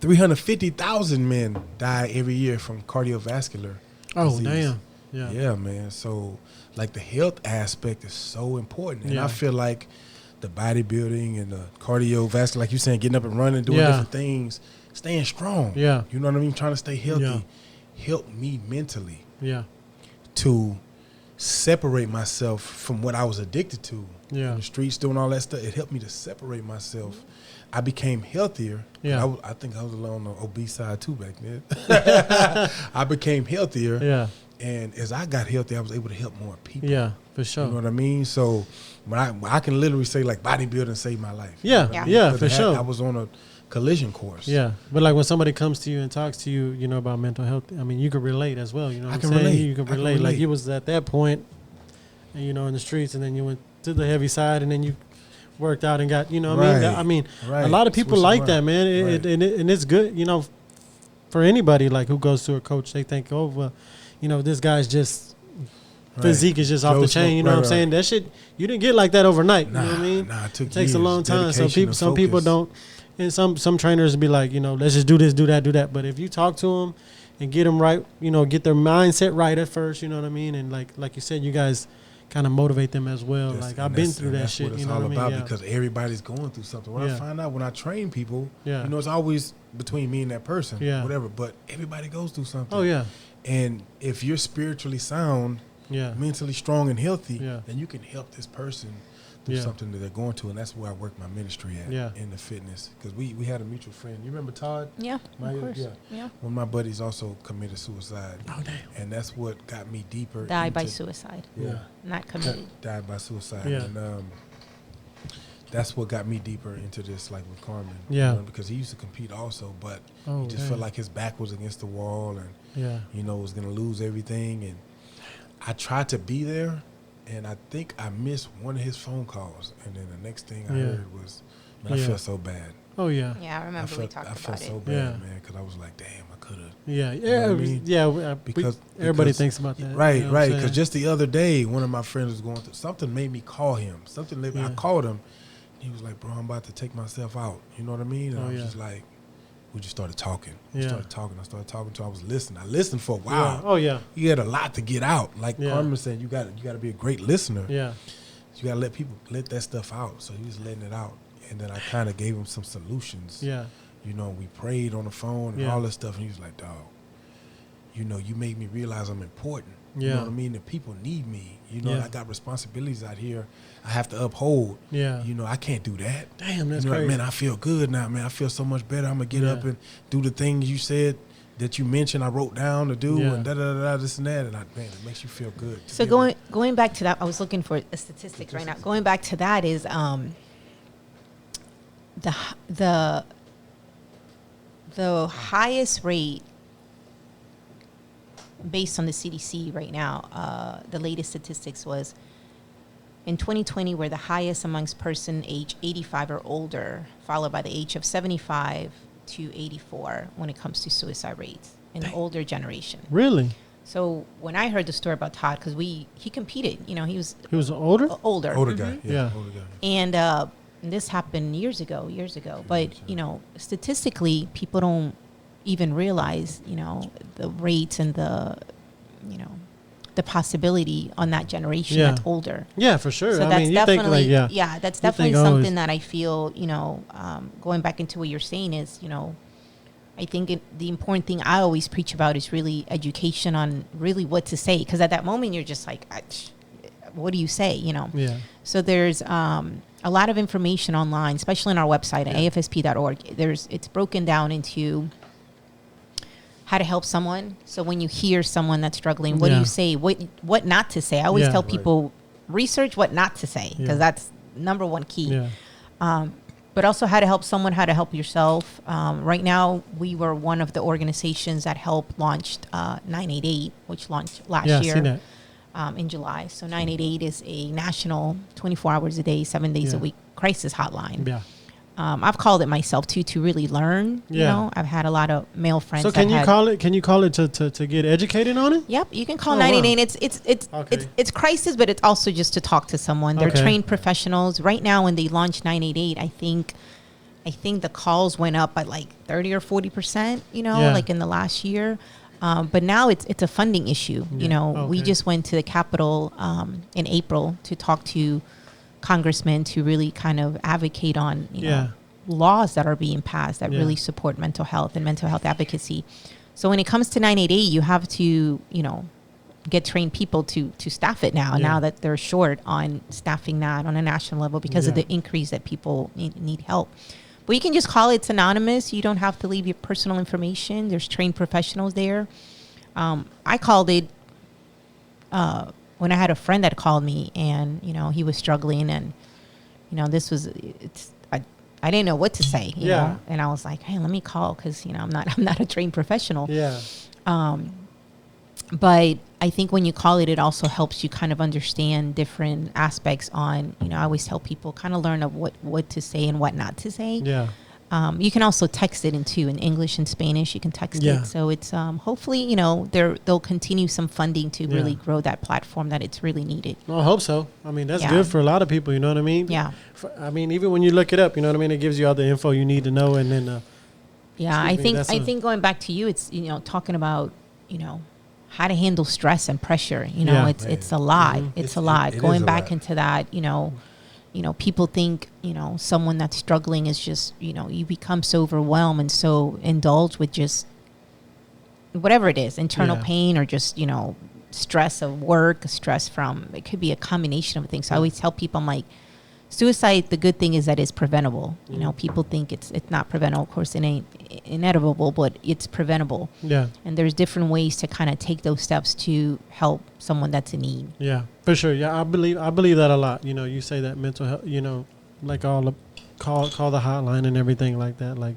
350,000 men die every year from cardiovascular disease. Damn. Yeah, man. So, like, the health aspect is so important. And I feel like the bodybuilding and the cardiovascular, like you saying, getting up and running, doing different things, staying strong. Yeah. You know what I mean? Trying to stay healthy helped me mentally to separate myself from what I was addicted to. In the streets, doing all that stuff. It helped me to separate myself. I became healthier. I think I was on the obese side too back then. I became healthier. Yeah. And as I got healthy, I was able to help more people. Yeah, for sure. You know what I mean? So when I can literally say, like, bodybuilding saved my life. Yeah, for sure. I was on a collision course. Yeah, but like when somebody comes to you and talks to you, about mental health, I mean, you can relate as well. You know what I'm saying? Relate. You can relate. Like you was at that point, in the streets, and then you went to the heavy side, and then you worked out and got, I mean, a lot of people like that, man. And it's good, for anybody like who goes to a coach, they think, oh, well, this guy's just physique is just off the chain. You know what I'm saying? That shit, you didn't get like that overnight. Nah, you know what I mean? It takes a long time. So some people don't, and some trainers be like, let's just do this, do that. But if you talk to them and get them right, get their mindset right at first, you know what I mean? And like you said, you guys kind of motivate them as well. I've been through that shit. That's what it's all about, because everybody's going through something. When I find out, when I train people, it's always between me and that person, whatever. But everybody goes through something. Oh yeah. And if you're spiritually sound, mentally strong and healthy, then you can help this person through something that they're going to. And that's where I work my ministry at, in the fitness. Because we had a mutual friend. You remember Todd? Yeah, of course. Yeah. One of my buddies also committed suicide. Oh, damn. And that's what got me deeper. Died by suicide. Yeah. Not committed. Died by suicide. Yeah. And that's what got me deeper into this, like with Carmen. Yeah. Because he used to compete also, but he just felt like his back was against the wall and, was going to lose everything. And I tried to be there, and I think I missed one of his phone calls. And then the next thing I heard was, I felt so bad. Oh, yeah. Yeah, I remember we talked about it. I felt so bad, man, because I was like, damn, I could have. Yeah, because everybody thinks about that. Right, right. Because just the other day, one of my friends was going through something, made me call him. I called him. He was like, bro, I'm about to take myself out. You know what I mean? And I was just like, we just started talking. I started talking to him. I was listening. I listened for a while. Oh, yeah. He had a lot to get out. Like Carmen said, you got to be a great listener. Yeah. You got to let that stuff out. So he was letting it out. And then I kind of gave him some solutions. Yeah. We prayed on the phone and all this stuff. And he was like, dog, you made me realize I'm important. You know what I mean? The people need me. I got responsibilities out here I have to uphold. Yeah. I can't do that. Damn, that's crazy. Like, man, I feel good now, man. I feel so much better. I'm going to get up and do the things you said that you mentioned I wrote down to do and this and that. And, man, it makes you feel good. So going back to that, I was looking for a statistics right now. Going back to that is the highest rate based on the CDC right now, the latest statistics was in 2020 were the highest amongst person age 85 or older, followed by the age of 75 to 84 when it comes to suicide rates in the older generation. Really? So when I heard the story about Todd, because he competed, he was older? Older guy, yeah. Older guy. And this happened years ago. But, statistically, people don't even realize, the rates and the possibility on that generation that's older. Yeah, for sure. So that's definitely, that's definitely something that I feel, going back into what you're saying is, I think the important thing I always preach about is really education on really what to say. Because at that moment, you're just like, what do you say, you know? Yeah. So there's a lot of information online, especially on our website at afsp.org. It's broken down into how to help someone. So when you hear someone that's struggling, what do you say? What not to say? I always tell people, research what not to say, because that's number one key. Yeah. But also how to help someone, how to help yourself. Right now, we were one of the organizations that helped launched 988, which launched last year. Yeah, I seen that. In July. So 988 is a national 24 hours a day, 7 days a week crisis hotline. Yeah. I've called it myself too to really learn. You know, I've had a lot of male friends. So can you call it to get educated on it? Yep, you can call 988. Wow. It's crisis, but it's also just to talk to someone. They're trained professionals. Right now, when they launched 988, I think the calls went up by like 30 or 40%. You know, like in the last year. But now it's a funding issue. You know, we just went to the Capitol in April to talk to congressmen to really kind of advocate on you know, laws that are being passed that really support mental health and mental health advocacy. So when it comes to 988, you have to, you know, get trained people to staff it now that they're short on staffing that on a national level because of the increase that people need help. But you can just call it. It's anonymous. You don't have to leave your personal information. There's trained professionals there. I called it when I had a friend that called me, and you know he was struggling, and you know I didn't know what to say. You know? And I was like, hey, let me call because you know I'm not a trained professional. Yeah. But I think when you call it, it also helps you kind of understand different aspects on, you know, I always tell people kind of learn of what to say and what not to say. Yeah. You can also text it in English and Spanish. You can text it. So it's hopefully, you know, they'll continue some funding to really grow that platform that it's really needed. Well, I hope so. I mean, that's good for a lot of people. You know what I mean? Yeah. I mean, even when you look it up, you know what I mean? It gives you all the info you need to know. And then, I think going back to you, it's, you know, talking about, you know, how to handle stress and pressure. You know, it's a lot. Mm-hmm. It's a lot. Going back into that, you know, people think, you know, someone that's struggling is just, you know, you become so overwhelmed and so indulged with just whatever it is, internal pain or just, you know, stress of work, stress from, it could be a combination of things. So I always tell people, I'm like, suicide, the good thing is that it's preventable. You know, people think it's not preventable. Of course, it ain't inevitable, but it's preventable. Yeah. And there's different ways to kind of take those steps to help someone that's in need. Yeah, for sure. Yeah, I believe that a lot. You know, you say that mental health, you know, like all the call the hotline and everything like that. Like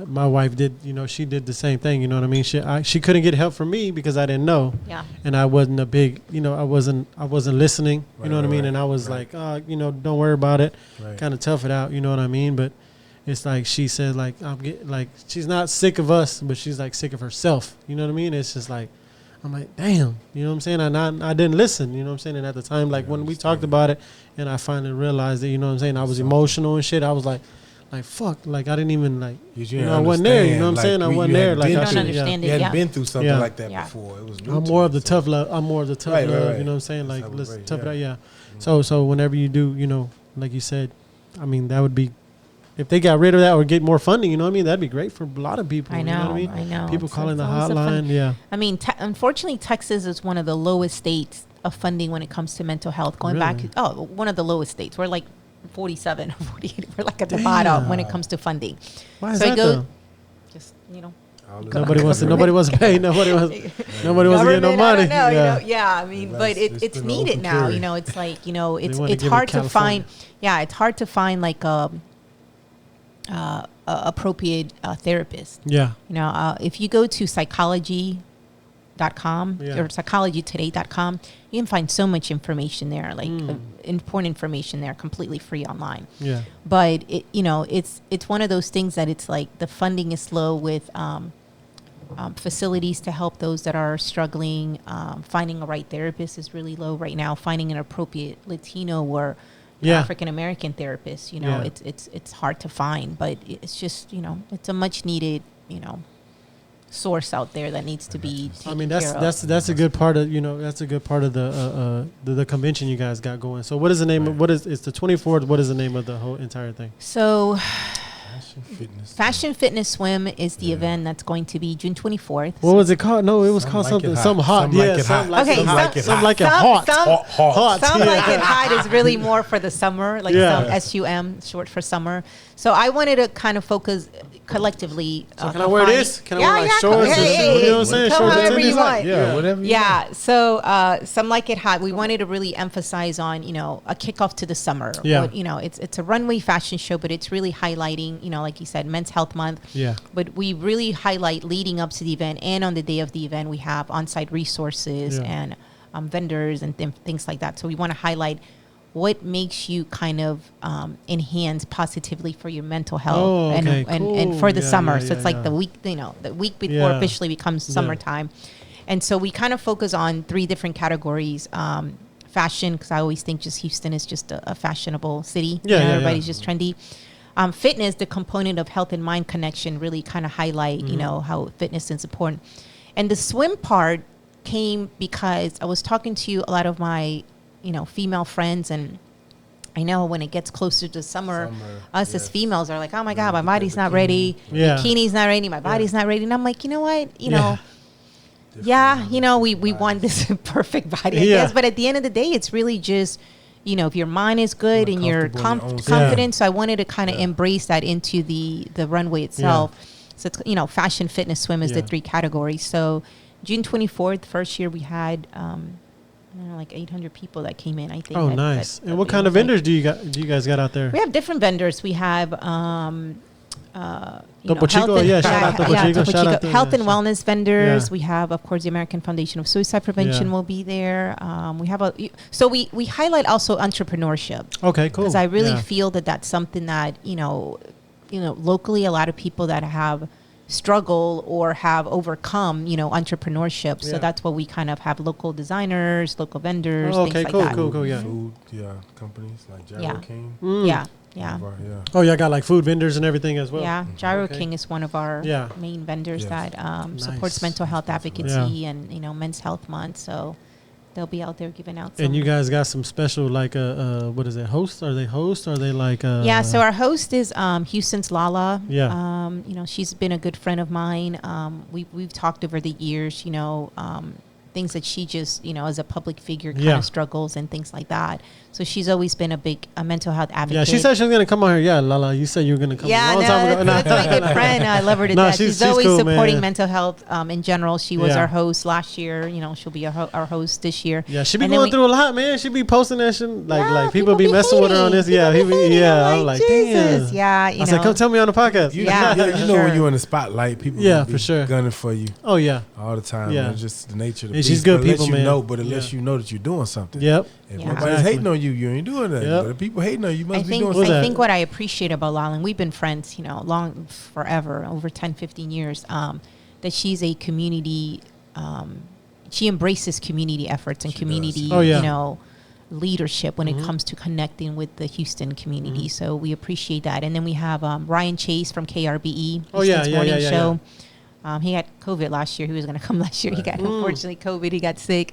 my wife did, you know, she did the same thing. You know what I mean? She couldn't get help from me because I didn't know. Yeah. And I wasn't a big, you know, I wasn't listening. You know what I mean? And I was like, you know, don't worry about it. Kind of tough it out. You know what I mean? But it's like she said, like she's not sick of us, but she's like sick of herself. You know what I mean? It's just like, I'm like, damn. You know what I'm saying? And I didn't listen. You know what I'm saying? And at the time, like when we talked about it, and I finally realized that, you know what I'm saying? I was emotional and shit. I was like fuck, like I didn't even like, you know, I wasn't there. You know what I'm saying? I wasn't there. Like I should understand it. You hadn't been through something like that before. It was new. I'm more of the tough love. I'm more of the tough love. You know what I'm saying? Like let's tough it out. Yeah. So whenever you do, you know, like you said, I mean that would be, if they got rid of that or get more funding, you know what I mean? That'd be great for a lot of people. I know. You know what I mean? I know. People calling the hotline. Yeah. I mean, unfortunately, Texas is one of the lowest states of funding when it comes to mental health. Going back, one of the lowest states. We're like 47 or 48. We're like at the bottom when it comes to funding. Why is that though? Just, you know. Nobody wants to pay. Nobody wants to get no money. I mean, but it's needed now. You know, it's like, you know, it's hard to find. Yeah, it's hard to find like appropriate therapist. Yeah. You know, if you go to psychology.com or psychologytoday.com, you can find so much information there, like important information there, completely free online. Yeah. But you know, it's one of those things that it's like the funding is slow with facilities to help those that are struggling. Finding a right therapist is really low right now. Finding an appropriate Latino or African American therapist, you know, it's hard to find, but it's just, you know, it's a much needed, you know, source out there that needs to be taken. I mean, that's a good part of, you know, that's a good part of the convention you guys got going. So what is the name of, it's the 24th, what is the name of the whole entire thing? So Fashion Fitness Swim is the event that's going to be June 24th. What was it called? No, it was called something hot. Yeah, something like it hot. Something like it hot. Some like it hot is really more for the summer, like some SUM, short for summer. So I wanted to kind of focus collectively. So can I wear this? Can I wear like shorts? You know what I'm saying? Come however you want. Yeah, whatever. Yeah. So some like it hot. We wanted to really emphasize on, a kickoff to the summer. Yeah. It's a runway fashion show, but it's really highlighting, like you said, Men's Health Month. Yeah. But we really highlight leading up to the event, and on the day of the event, we have on-site resources and vendors and things like that. So we want to highlight what makes you kind of enhance positively for your mental health and for the summer. So it's like the week, the week before officially becomes summertime. And so we kind of focus on 3 different categories. Fashion, because I always think just Houston is just a fashionable city. Everybody's just trendy. Fitness, the component of health and mind connection, really kind of highlight, how fitness is important. And the swim part came because I was talking to a lot of my female friends, and I know when it gets closer to summer us as females are like, oh my God, my body's not ready. Bikini's not ready. My body's not ready. And I'm like, you know what? We want this perfect body, I guess. But at the end of the day, it's really just, if your mind is good and you're confident. So I wanted to kind of embrace that into the runway itself. So it's, fashion, fitness, swim is the 3 categories. So June 24th, first year we had like 800 people that came in, I think. Oh, nice. And what kind of vendors do you guys got out there? We have different vendors. We have Topo Chico, shout out Topo Chico. Health and wellness vendors. We have, of course, the American Foundation of Suicide Prevention will be there. We have we highlight also entrepreneurship. Okay, cool. Because I really feel that that's something that locally a lot of people that have struggle or have overcome, entrepreneurship. So that's what we kind of have: local designers, local vendors, things like that. Cool, Food, companies like Gyro King. Yeah. Oh, yeah, got like food vendors and everything as well. Yeah, Gyro King is one of our main vendors that supports mental health advocacy and Men's Health Month. So they'll be out there giving out. And you guys got some special like what is it? Hosts? Are they hosts? Or are they like? So our host is Houston's Lala. Yeah. She's been a good friend of mine. We've talked over the years. Things that she just, as a public figure kind of struggles and things like that. So she's always been a mental health advocate. Yeah, she said she was going to come on here. Yeah, Lala, you said you were going to come a long time ago. That's my good friend. I love her to death. She's always cool, supporting mental health in general. She was our host last year. She'll be our host this year. Yeah, she be going through a lot, man. She be posting that shit. Like people be messing with her on this. Yeah, I'm like, Jesus. Damn. Yeah, I said, come tell me on the podcast. You know when you're in the spotlight, people be for sure gunning for you. Oh, yeah. All the time. Yeah. It's just the nature of the beast. She's good people, man. But unless you know that you're doing something. Yep. If nobody's hating on you, you ain't doing that. But if people hating on you, must be doing something. I think what I appreciate about Lala, and we've been friends, forever, over 10, 15 years, that she's a community, she embraces community efforts and community, leadership when it comes to connecting with the Houston community. So we appreciate that. And then we have Ryan Chase from KRBE, Houston's morning show. He had COVID last year. He was going to come last year. He got, unfortunately, COVID. He got sick.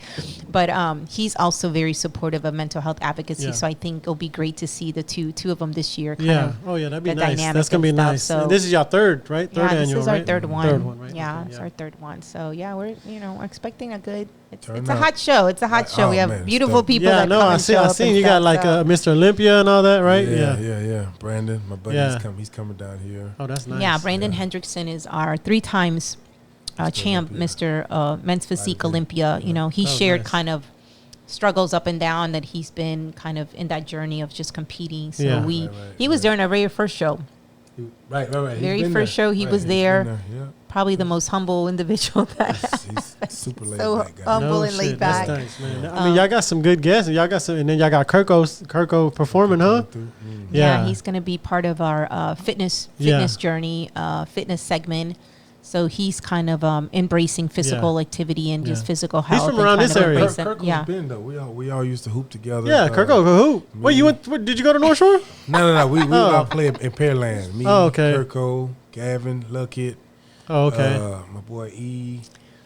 But he's also very supportive of mental health advocacy. So I think it'll be great to see the two of them this year. That'd be nice. That's going to be nice. So and this is your third, right? Third annual, this is our third one. Third one, right? Yeah, it's our third one. So, we're expecting a good... It's a hot show. It's a hot show. We have beautiful people that come and show up. I seen you got like Mr. Olympia and all that, right? Yeah. Brandon, my buddy, he's coming down here. Oh, that's nice. Yeah, Brandon Hendrickson is our 3 times champ, Mr. Men's Physique Olympia. He shared kind of struggles up and down that he's been kind of in that journey of just competing. So he was there in our very first show. Right. Very first show, he was there. Probably the most humble individual that he's super laid so back guy. Humble and laid back. That's nice, man. I mean, y'all got some good guests, and then y'all got Kirko performing, huh? Yeah, he's gonna be part of our fitness journey, fitness segment. So he's kind of embracing physical activity and just physical health. He's from around this area. Kirko's been though. We all used to hoop together. Yeah, Kirko hoop. Wait, did you go to North Shore? No. We all play in Pearland. Me, okay. Kirko, Gavin, Luckett. Oh, okay. My boy E,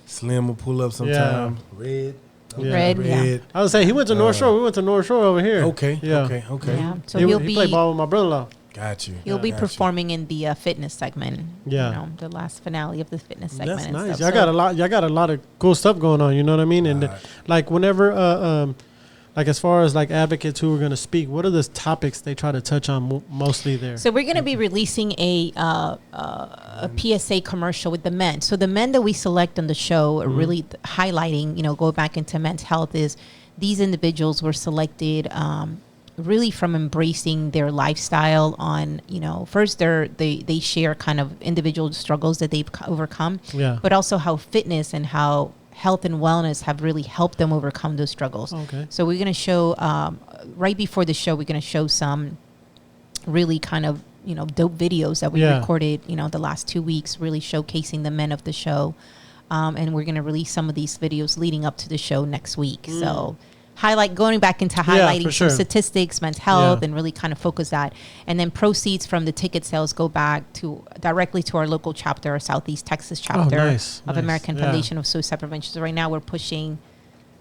Slim will pull up sometime. Red. Yeah. I was saying he went to North Shore. We went to North Shore over here. Okay. Yeah. So he played ball with my brother-in-law. Got you. He'll be performing in the fitness segment. Yeah. You know, the last finale of the fitness segment. That's nice. Stuff. Y'all got a lot of cool stuff going on. You know what I mean? And like whenever, like as far as like advocates who are going to speak, what are the topics they try to touch on mostly there? So we're going to be releasing a PSA commercial with the men. So the men that we select on the show are really highlighting, you know, go back into men's health is these individuals were selected really from embracing their lifestyle on, you know, first they share kind of individual struggles that they've overcome, but also how fitness and how health and wellness have really helped them overcome those struggles. Okay. So we're going to show, right before the show, we're going to show some really kind of, you know, dope videos that we recorded, you know, the last 2 weeks, really showcasing the men of the show. And we're going to release some of these videos leading up to the show next week. So going back into highlighting some statistics, men's health, and really kind of focus that. And then proceeds from the ticket sales go back directly to our local chapter, our Southeast Texas chapter of American Foundation of Suicide Prevention. So right now we're pushing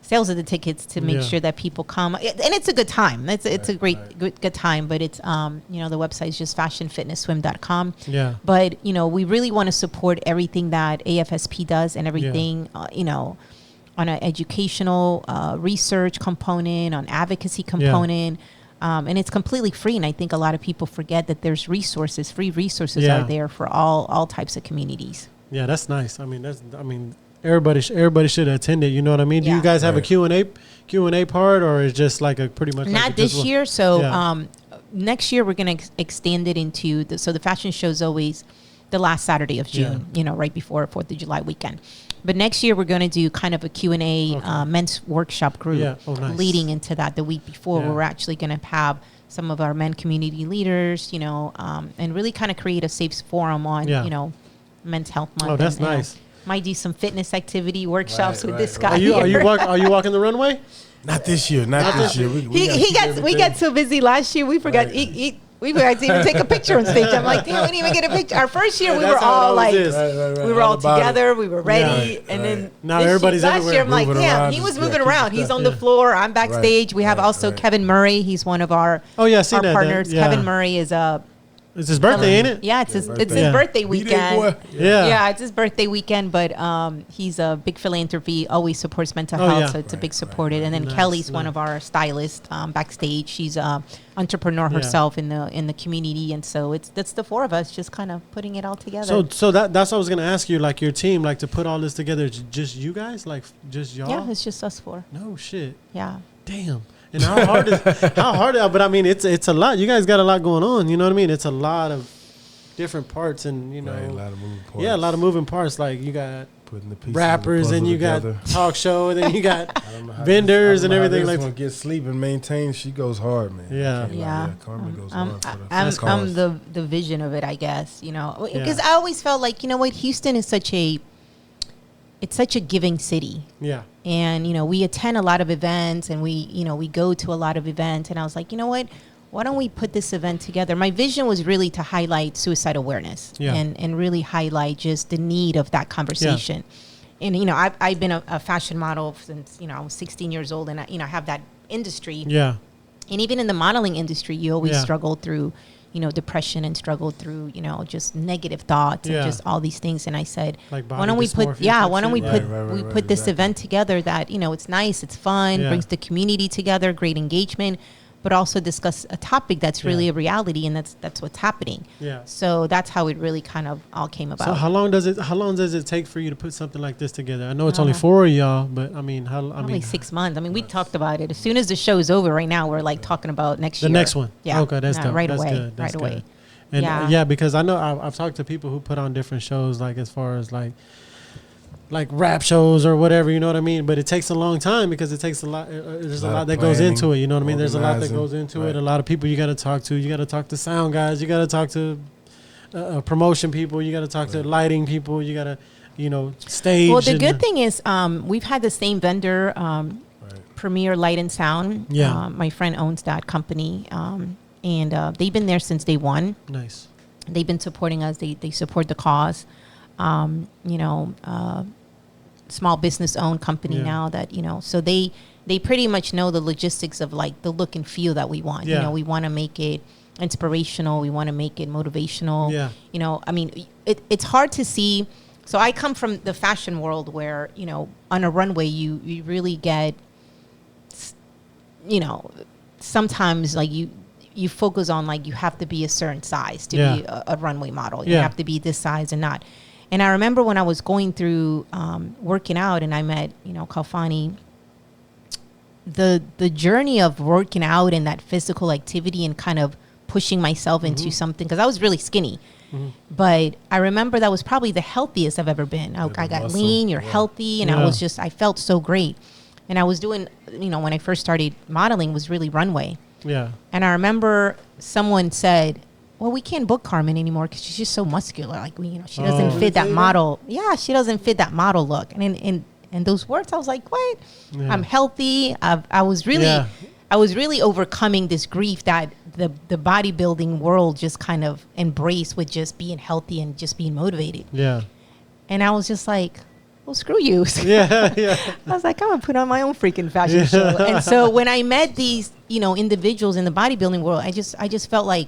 sales of the tickets to make sure that people come. And it's a good time. It's a good time, but it's, you know, the website is just fashionfitnessswim.com. Yeah. But, you know, we really want to support everything that AFSP does and everything, you know, on an educational research component, on advocacy component. And it's completely free. And I think a lot of people forget that there's free resources out there for all types of communities. Yeah, that's nice. I mean, everybody should attend it. You know what I mean? Do you guys have a Q&A part, or is just like a pretty much not this year? So next year we're going to extend it into so the fashion show is always the last Saturday of June, you know, right before 4th of July weekend. But next year, we're going to do kind of a Q&A men's workshop group leading into that the week before. Where we're actually going to have some of our men community leaders, you know, and really kind of create a safe forum on, you know, Men's Health Month. Oh, that's nice. Might do some fitness activity workshops with this guy. Are you walking the runway? Not this year. Not this year. We got so busy last year. We forgot we forgot to even take a picture on stage. I'm like, damn, we didn't even get a picture. Our first year, we were all like, we were all together. We were ready. And then now everybody's last year, I'm like, damn, he was moving around. He's on the floor. I'm backstage. We have also Kevin Murray. He's one of our partners. Kevin Murray is it's his birthday, ain't it? Yeah, it's his birthday weekend. Yeah, it's his birthday weekend, but he's a big philanthropy, always supports mental health, so it's a big supporter. And then Kelly's one of our stylists backstage. She's an entrepreneur herself in the community, and so that's the four of us just kind of putting it all together. So that's what I was going to ask you, like your team, like to put all this together, just you guys, like just y'all? Yeah, it's just us four. No shit. Yeah. Damn. And how hard? But I mean, it's a lot. You guys got a lot going on. You know what I mean? It's a lot of different parts, and you know, a lot of moving parts. Yeah, a lot of moving parts. Like you got putting the rappers, and you got talk show, and then you got vendors and everything. Like one gets sleep and maintain. She goes hard, man. Yeah. Carmen goes hard. I'm the vision of it, I guess. You know, because I always felt like, you know what, Houston is such a giving city. Yeah. And, you know, we attend a lot of events, and we go to a lot of events, and I was like, you know what, why don't we put this event together? My vision was really to highlight suicide awareness and really highlight just the need of that conversation. Yeah. And, you know, I've been a fashion model since, you know, I was 16 years old, and I have that industry. Yeah. And even in the modeling industry, you always struggle through, you know, depression, and struggled through, you know, just negative thoughts and just all these things. And I said, like, why don't we put this event together that, you know, it's nice, it's fun, brings the community together, great engagement, but also discuss a topic that's really a reality, and that's what's happening. Yeah. So that's how it really kind of all came about. So how long does it take for you to put something like this together? I know it's only 4 of y'all, but I mean, only 6 months. I mean, we talked about it as soon as the show is over. Right now, we're like talking about next year. The next one. Yeah. Okay, that's dope. Right away. Good. That's right away. And because I know I've talked to people who put on different shows, like as far as like rap shows or whatever, you know what I mean? But it takes a long time because it takes a lot. There's a lot that goes into it, you know what I mean? There's a lot that goes into it. A lot of people you got to talk to. You got to talk to sound guys. You got to talk to promotion people. You got to talk to lighting people. You got to, you know, stage. Well, the good thing is we've had the same vendor, Premier Light and Sound. Yeah. My friend owns that company, and they've been there since day one. Nice. They've been supporting us. They support the cause. You know, small business owned company now that, you know, so they pretty much know the logistics of like the look and feel that we want. You know, we want to make it inspirational. We want to make it motivational. Yeah. You know, I mean, it's hard to see. So I come from the fashion world where, you know, on a runway, you really get, you know, sometimes like you focus on like you have to be a certain size to be a runway model. You have to be this size and not. And I remember when I was going through working out and I met, you know, Kalfani, the journey of working out and that physical activity and kind of pushing myself into something, because I was really skinny. But I remember that was probably the healthiest I've ever been. I got lean, you're healthy, and I felt so great. And I was doing, you know, when I first started modeling was really runway. Yeah. And I remember someone said, well, we can't book Carmen anymore because she's just so muscular. Like, you know, she doesn't fit that model. Yeah, she doesn't fit that model look. And in those words, I was like, what? Yeah. I'm healthy. I was really overcoming this grief that the bodybuilding world just kind of embraced with just being healthy and just being motivated. Yeah. And I was just like, well, screw you. I was like, I'm going to put on my own freaking fashion show. And so when I met these, you know, individuals in the bodybuilding world, I just felt like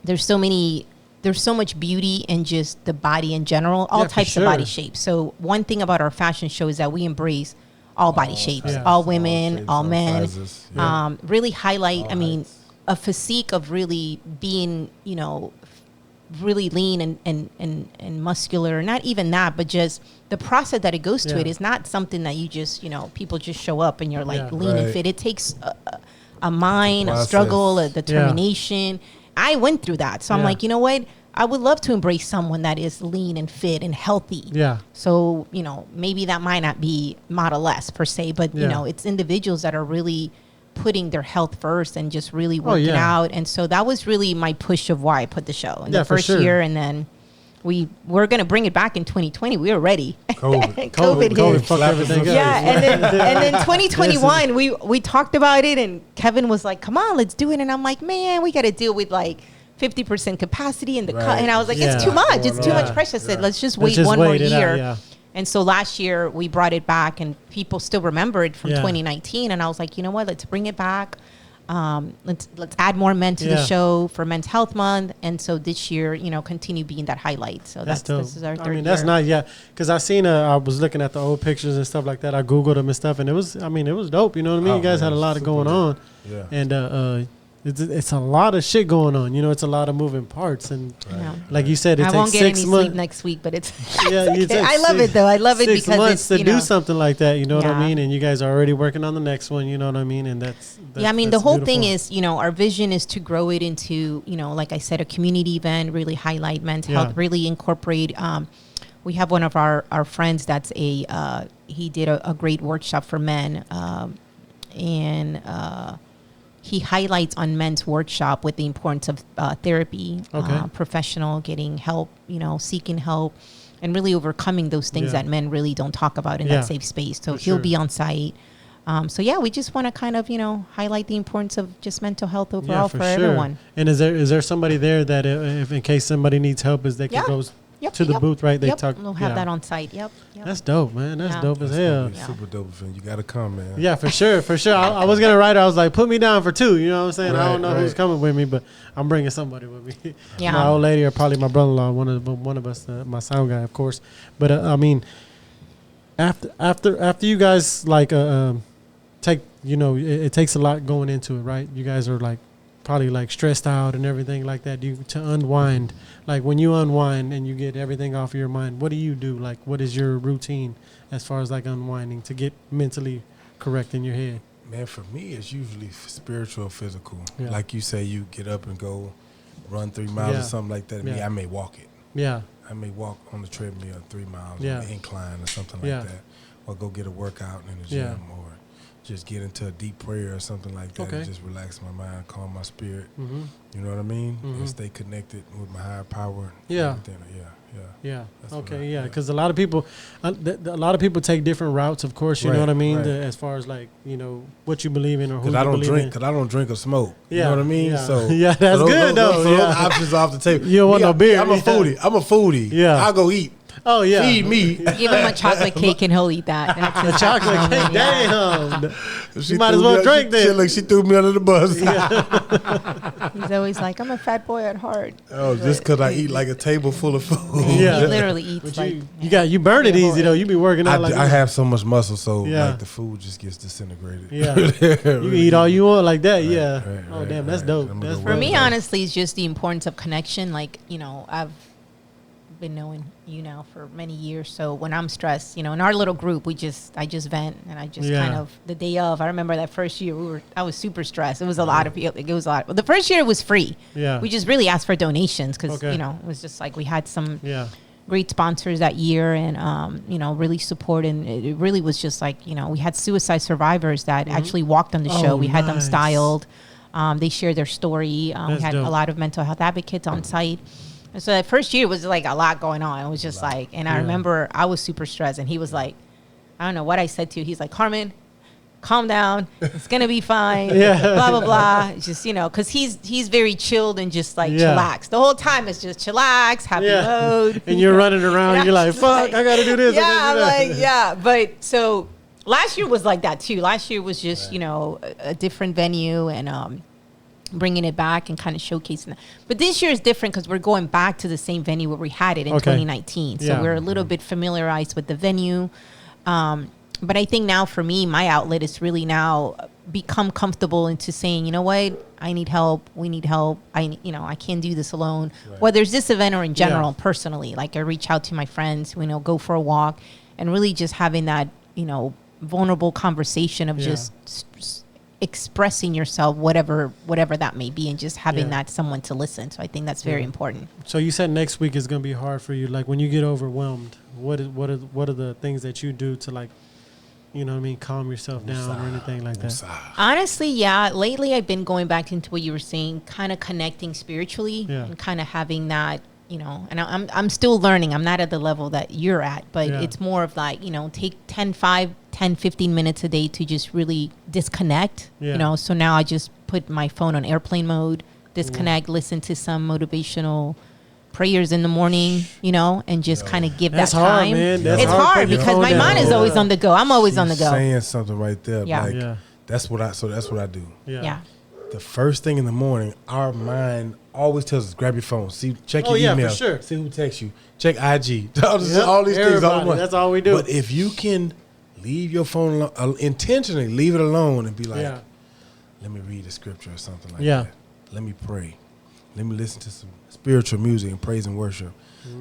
there's so much beauty in just the body in general, all types of body shapes. So one thing about our fashion show is that we embrace all body shapes, all women, all men, really highlight, a physique of really being, you know, really lean and muscular. Not even that, but just the process that it goes to it is not something that you just, you know, people just show up and you're like lean and fit. It takes a mind, a struggle, a determination. I went through that. So I'm like, you know what? I would love to embrace someone that is lean and fit and healthy. Yeah. So, you know, maybe that might not be Model-esque per se, but, you know, it's individuals that are really putting their health first and just really working out. And so that was really my push of why I put the show in the first year. And then we're going to bring it back in 2020. We were ready. COVID hit. COVID everything up. Yeah. And then 2021, we talked about it and Kevin was like, come on, let's do it. And I'm like, man, we got to deal with like 50% capacity in the cut. And I was like, it's too much. It's too much pressure. I said, let's just wait one more year. And so last year we brought it back and people still remember it from 2019. And I was like, you know what, let's bring it back. Let's add more men to the show for Men's Health Month. And so this year, you know, continue being that highlight. So this is our third year. That's not because I was looking at the old pictures and stuff like that. I Googled them and stuff and it was dope. You know what I mean? You guys had a lot of going on. Yeah. And, it's a lot of shit going on. You know, it's a lot of moving parts. And like you said, it takes 6 months. I won't get any sleep next week, but it's okay. I love it, though. I love it because 6 months to do something like that. You know what I mean? And you guys are already working on the next one. You know what I mean? And that's the whole thing is, you know, our vision is to grow it into, you know, like I said, a community event, really highlight men's health, really incorporate. We have one of our friends that's he did a great workshop for men. He highlights on men's workshop with the importance of therapy, professional, getting help, you know, seeking help, and really overcoming those things that men really don't talk about in that safe space. So he'll be on site. We just want to kind of, you know, highlight the importance of just mental health overall for everyone. And is there somebody there that if in case somebody needs help, is they can go to the booth, right? They talk. We'll have that on site. Yep. That's dope, man. That's dope as hell. Super dope event. You got to come, man. Yeah, for sure. I was gonna write. I was like, put me down for 2. You know what I'm saying? I don't know who's coming with me, but I'm bringing somebody with me. Yeah. My old lady or probably my brother-in-law. One of us. My sound guy, of course. But I mean, after you guys like take, you know, it takes a lot going into it, right? You guys are like probably like stressed out and everything like that. To unwind, like when you unwind and you get everything off of your mind, what do you do? Like, what is your routine as far as like unwinding to get mentally correct in your head? Man, for me, it's usually spiritual, physical. Yeah. Like you say, you get up and go run 3 miles or something like that. Me, I may walk it. Yeah. I may walk on the treadmill 3 miles on the incline or something like that. Or go get a workout in the gym or just get into a deep prayer or something like that and just relax my mind, calm my spirit. Mm-hmm. You know what I mean? Mm-hmm. And stay connected with my higher power. Yeah. Because a lot of people take different routes, of course. You know what I mean? As far as like, you know, what you believe in or who you believe in. Because I don't drink or smoke. You know what I mean? Yeah. So that's good though. Those options off the table. You don't want no beer. I'm a foodie. Yeah. I'll go eat. Oh yeah, feed me. Give him a chocolate cake and he'll eat that. That's a chocolate cake. Damn. She might as well drink that. She threw me under the bus. He's always like, I'm a fat boy at heart. Oh, just because I eat like a table full of food. Yeah, he literally eats like. You burn it easy though. You be working out. I have so much muscle, so like the food just gets disintegrated. Yeah, you can eat all you want like that. Right, damn, that's dope. That's for me, honestly, it's just the importance of connection. Like, I've been knowing you now for many years, so when I'm stressed, in our little group, I just vent, and I just kind of the day of. I remember that first year I was super stressed. It was a lot of people. It was a lot. Well, the first year it was free. Yeah, we just really asked for donations because it was just like we had some great sponsors that year, and really support, and it really was just like we had suicide survivors that actually walked on the show. We had them styled. They shared their story. We had a lot of mental health advocates on site. And so that first year was like a lot going on. It was just like, and I remember I was super stressed, and he was like, I don't know what I said to you. He's like, Carmen, calm down. It's going to be fine. Blah, blah, blah. It's just, because he's very chilled and just like chillax. The whole time it's just chillax, happy mode. And you're running around. And you're like, fuck, I got to do this. I'm like, But so last year was like that too. Last year was just, a different venue and bringing it back and kind of showcasing that. But this year is different because we're going back to the same venue where we had it in 2019. So we're a little bit familiarized with the venue. But I think now for me, my outlet is really now become comfortable into saying, you know what, I need help. We need help. I can't do this alone. Right. Whether it's this event or in general, personally, like I reach out to my friends, go for a walk, and really just having that, vulnerable conversation of just expressing yourself, whatever that may be, and just having that someone to listen. So I think that's very important. So you said next week is going to be hard for you. Like when you get overwhelmed, what are the things that you do to like, calm yourself down or anything like that? Honestly, lately I've been going back into what you were saying, kind of connecting spiritually and kind of having that, and I'm still learning. I'm not at the level that you're at, but it's more of like, take 10-15 minutes a day to just really disconnect, so now I just put my phone on airplane mode, disconnect, listen to some motivational prayers in the morning, and just kind of give That's that time. Hard, man. That's it's hard because my mind is always on the go. I'm always on the go. Saying something right there. That's what I do. Yeah. The first thing in the morning, our mind always tells us, grab your phone, check your email, for sure. see who texts you, check IG, all these things. That's all we do. But if you can leave your phone alone, intentionally leave it alone and be like, let me read a scripture or something like that. Let me pray. Let me listen to some spiritual music and praise and worship.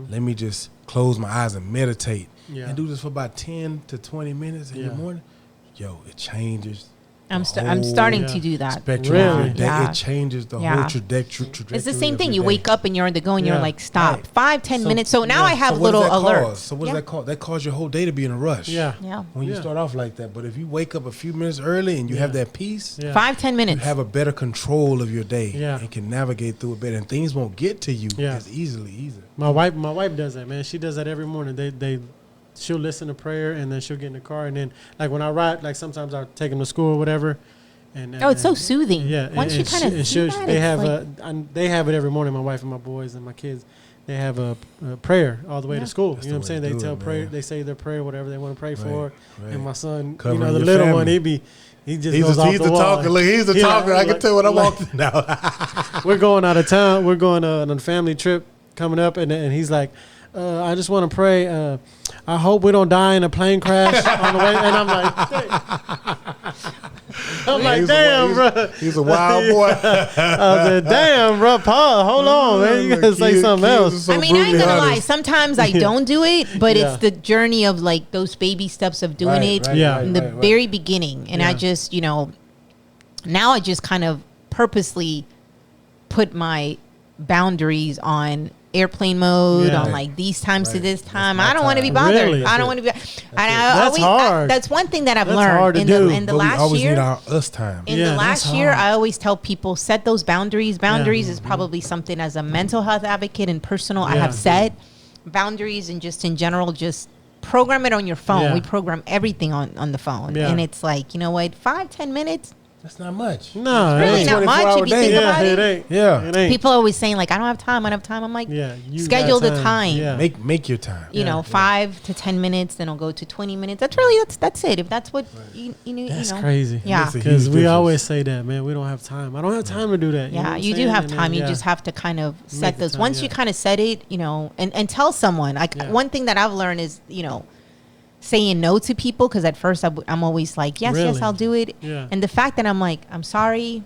Let me just close my eyes and meditate and do this for about 10 to 20 minutes in the morning. It changes. I'm starting to do that. Spectrum of your day. It changes the whole trajectory. It's the same thing. You wake up and you're on the go and you're like, stop. 5-10 minutes. So now I have little alerts. So what does that cause? That causes your whole day to be in a rush. When you start off like that. But if you wake up a few minutes early and you have that peace. 5-10 minutes. You have a better control of your day and can navigate through it better. And things won't get to you as easily either. My wife does that, man. She does that every morning. She'll listen to prayer and then she'll get in the car and then like when I ride, like sometimes I'll take them to school or whatever. And it's so soothing. Yeah, once you kind of they have it every morning. My wife and my boys and my kids, they have a prayer all the way to school. That's you know what I'm saying? They tell prayer, they say their prayer, whatever they want to pray for. Right. And my son, Covering the your little family. one, he's the wall. Talker. Look, he's the talker. I can tell what I want now. We're going out of town. We're going on a family trip coming up, and he's like, I just want to pray. I hope we don't die in a plane crash on the way. And I'm like, damn, bro. He's a wild boy. I said, damn, bro, Paul, hold on, man. You gotta say something else. I mean, I ain't gonna lie. Sometimes I don't do it, but it's the journey of like those baby steps of doing it in the very beginning. And I just, now I just kind of purposely put my boundaries on airplane mode on like these times to this time. I don't want to be bothered. Really? I don't want to be. That's hard. That's one thing that I've That's learned hard to in the but last we always year. Need our us time. In the last year, I always tell people set those boundaries. Boundaries is probably something as a mental health advocate and personal. I have set boundaries and just in general, just program it on your phone. We program everything on the phone, and it's like 5-10 minutes. That's not much. No, it's really not much if you think about it. It ain't. People are always saying like, I don't have time. I'm like, schedule the time. Yeah. Make your time. You know, 5 to 10 minutes, then I'll go to 20 minutes. That's it. If that's what you know. That's crazy. Yeah. Because we always say that, man, we don't have time. I don't have time to do that. Yeah, you do have time. You just have to kind of set those. Once you kind of set it, you know, and tell someone. Like one thing that I've learned is, you know, saying no to people, because at first I'm always like, yes, I'll do it. Yeah. And the fact that I'm like, I'm sorry,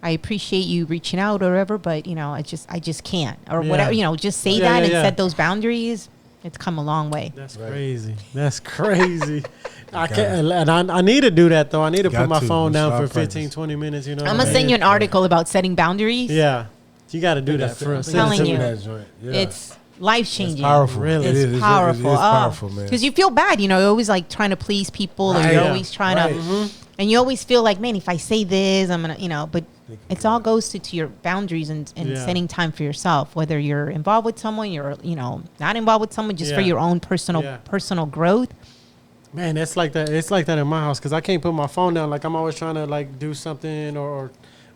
I appreciate you reaching out or whatever, but you know, I just can't or whatever. You know, just say that and set those boundaries. It's come a long way. That's crazy. That's crazy. I can't, and I need to do that though. I need to put my phone down for 15, 20 minutes. You know, I'm gonna send you an article about setting boundaries. Yeah, you got to do that for us. I'm telling you, it's life changing. It's powerful. Really, it's powerful. It's powerful, man. Because you feel bad, you know. You're always like trying to please people, or you're always trying to, and you always feel like, man, if I say this, I'm gonna, you know. But it all goes to your boundaries and setting time for yourself. Whether you're involved with someone, you're, you know, not involved with someone, just for your own personal growth. Man, that's like that. It's like that in my house because I can't put my phone down. Like I'm always trying to like do something or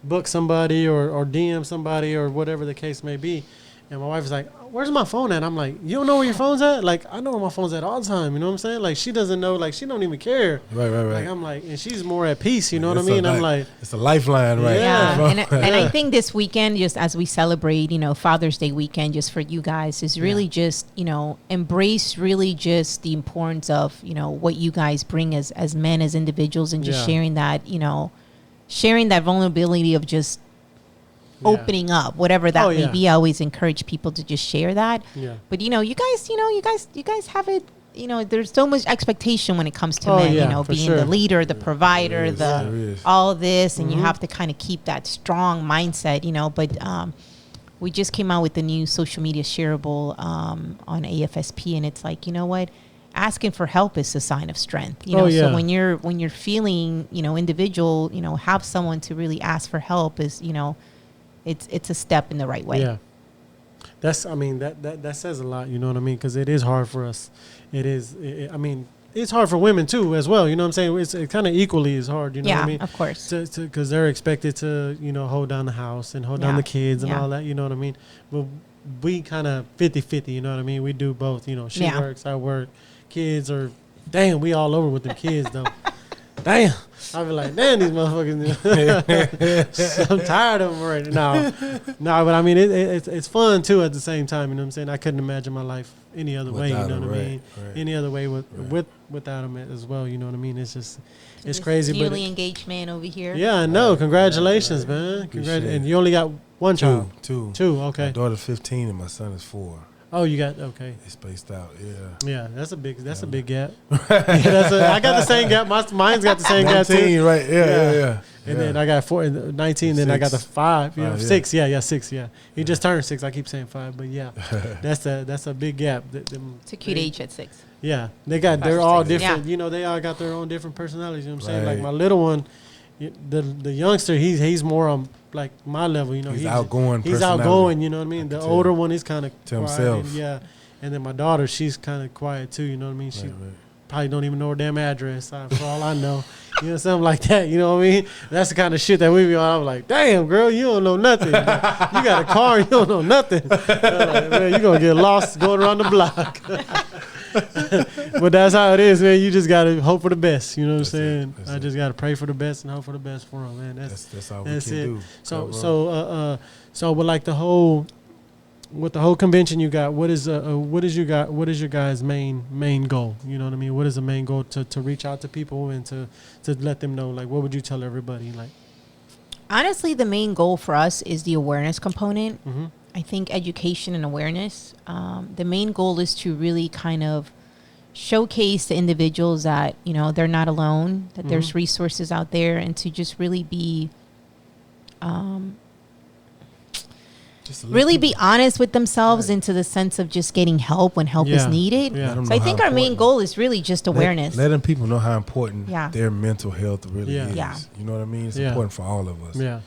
book somebody or DM somebody or whatever the case may be. And my wife's like, where's my phone at? I'm like, you don't know where your phone's at? Like, I know where my phone's at all the time. You know what I'm saying? Like, she doesn't know. Like, she don't even care. Right. Like, I'm like, and she's more at peace. You know what I mean? I'm like, it's a lifeline, right? Yeah. And I think this weekend, just as we celebrate, you know, Father's Day weekend, just for you guys, is really just, you know, embrace really just the importance of, you know, what you guys bring as men, as individuals, and just sharing that, you know, sharing that vulnerability of just opening up, whatever that may be. I always encourage people to just share that. Yeah. But you know, you guys have it. You know, there's so much expectation when it comes to men. You know, being the leader, the provider, all this, and you have to kind of keep that strong mindset. You know, but we just came out with the new social media shareable on AFSP, and it's like, you know what? Asking for help is a sign of strength. You know, so when you're feeling, you know, individual, you know, have someone to really ask for help is, you know, it's a step in the right way. Yeah, that's. I mean, that says a lot. You know what I mean? Because it is hard for us. It is. I mean, it's hard for women too, as well. You know what I'm saying? It's kind of equally as hard. You know what I mean? Yeah, of course. Because they're expected to, you know, hold down the house and hold down the kids and all that. You know what I mean? But we kind of 50-50. You know what I mean? We do both. You know, she works, I work. Kids are, damn, we all over with the kids though. Damn. I be like, damn, these motherfuckers. So I'm tired of them right now. No, but I mean, it's fun too at the same time. You know what I'm saying? I couldn't imagine my life any other way. You know what I mean? Right. Any other way without them as well. You know what I mean? It's just, it's crazy. Newly engaged man over here. Yeah, I know. Congratulations, man. And you only got one child? Two. Okay. My daughter's 15 and my son is 4. Oh, you got okay. It's spaced out, Yeah, that's a big gap. I got the same gap. Mine's got the same gap too. Right? Yeah. And then I got 19. Then I got the 5. 6. 6. Yeah. He just turned 6. I keep saying 5, but that's a big gap. It's a cute age at 6. Yeah, they're all different. You know, they all got their own different personalities. You know what I'm saying? Like my little one, the youngster, he's more on like my level. You know, he's outgoing. He's outgoing. You know what I mean? The older one is kind of to himself. And then my daughter, she's kind of quiet too. You know what I mean? She probably don't even know her damn address for all I know. You know, something like that. You know what I mean? That's the kind of shit that we be on. I'm like, damn, girl, you don't know nothing. You got a car, you don't know nothing. Like, man, you gonna get lost going around the block. But that's how it is, man. You just gotta hope for the best. You know what I'm saying? I just gotta pray for the best and hope for the best for them, man. That's all we can do. So with like the whole convention you got, what is your guys' main goal? You know what I mean? What is the main goal to reach out to people and to let them know? Like, what would you tell everybody? Like, honestly, the main goal for us is the awareness component. Mm-hmm. I think education and awareness. The main goal is to really kind of showcase the individuals that, you know, they're not alone, that there's resources out there, and to just really be be honest with themselves into the sense of just getting help when help is needed. Yeah. So I think our main goal is really just awareness. Letting people know how important their mental health really is. Yeah. You know what I mean? It's important for all of us. Yeah.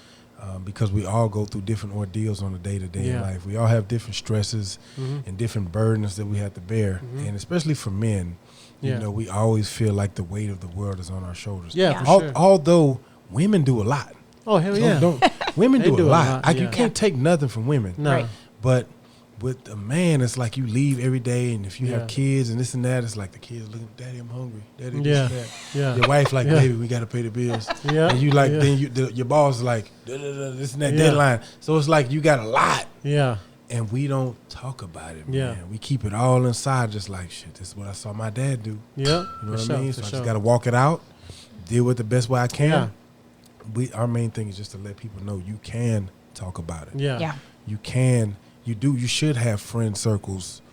Because we all go through different ordeals on a day-to-day in life. We all have different stresses and different burdens that we have to bear. And especially for men, you know, we always feel like the weight of the world is on our shoulders. Yeah, for sure. Although women do a lot. Oh, hell yeah. Women do a lot. You can't take nothing from women. No. Right. But with a man, it's like you leave every day, and if you have kids and this and that, it's like the kids looking, Daddy, I'm hungry. Daddy, this and that. Yeah. Your wife like, baby, we got to pay the bills. Yeah. And you like, then your boss is like, this and that deadline. So it's like you got a lot. Yeah. And we don't talk about it, man. We keep it all inside, just like, shit, this is what I saw my dad do. Yeah. You know what I mean? So I just got to walk it out, deal with it the best way I can. Yeah. Our main thing is just to let people know you can talk about it. Yeah. You can. You should have friend circles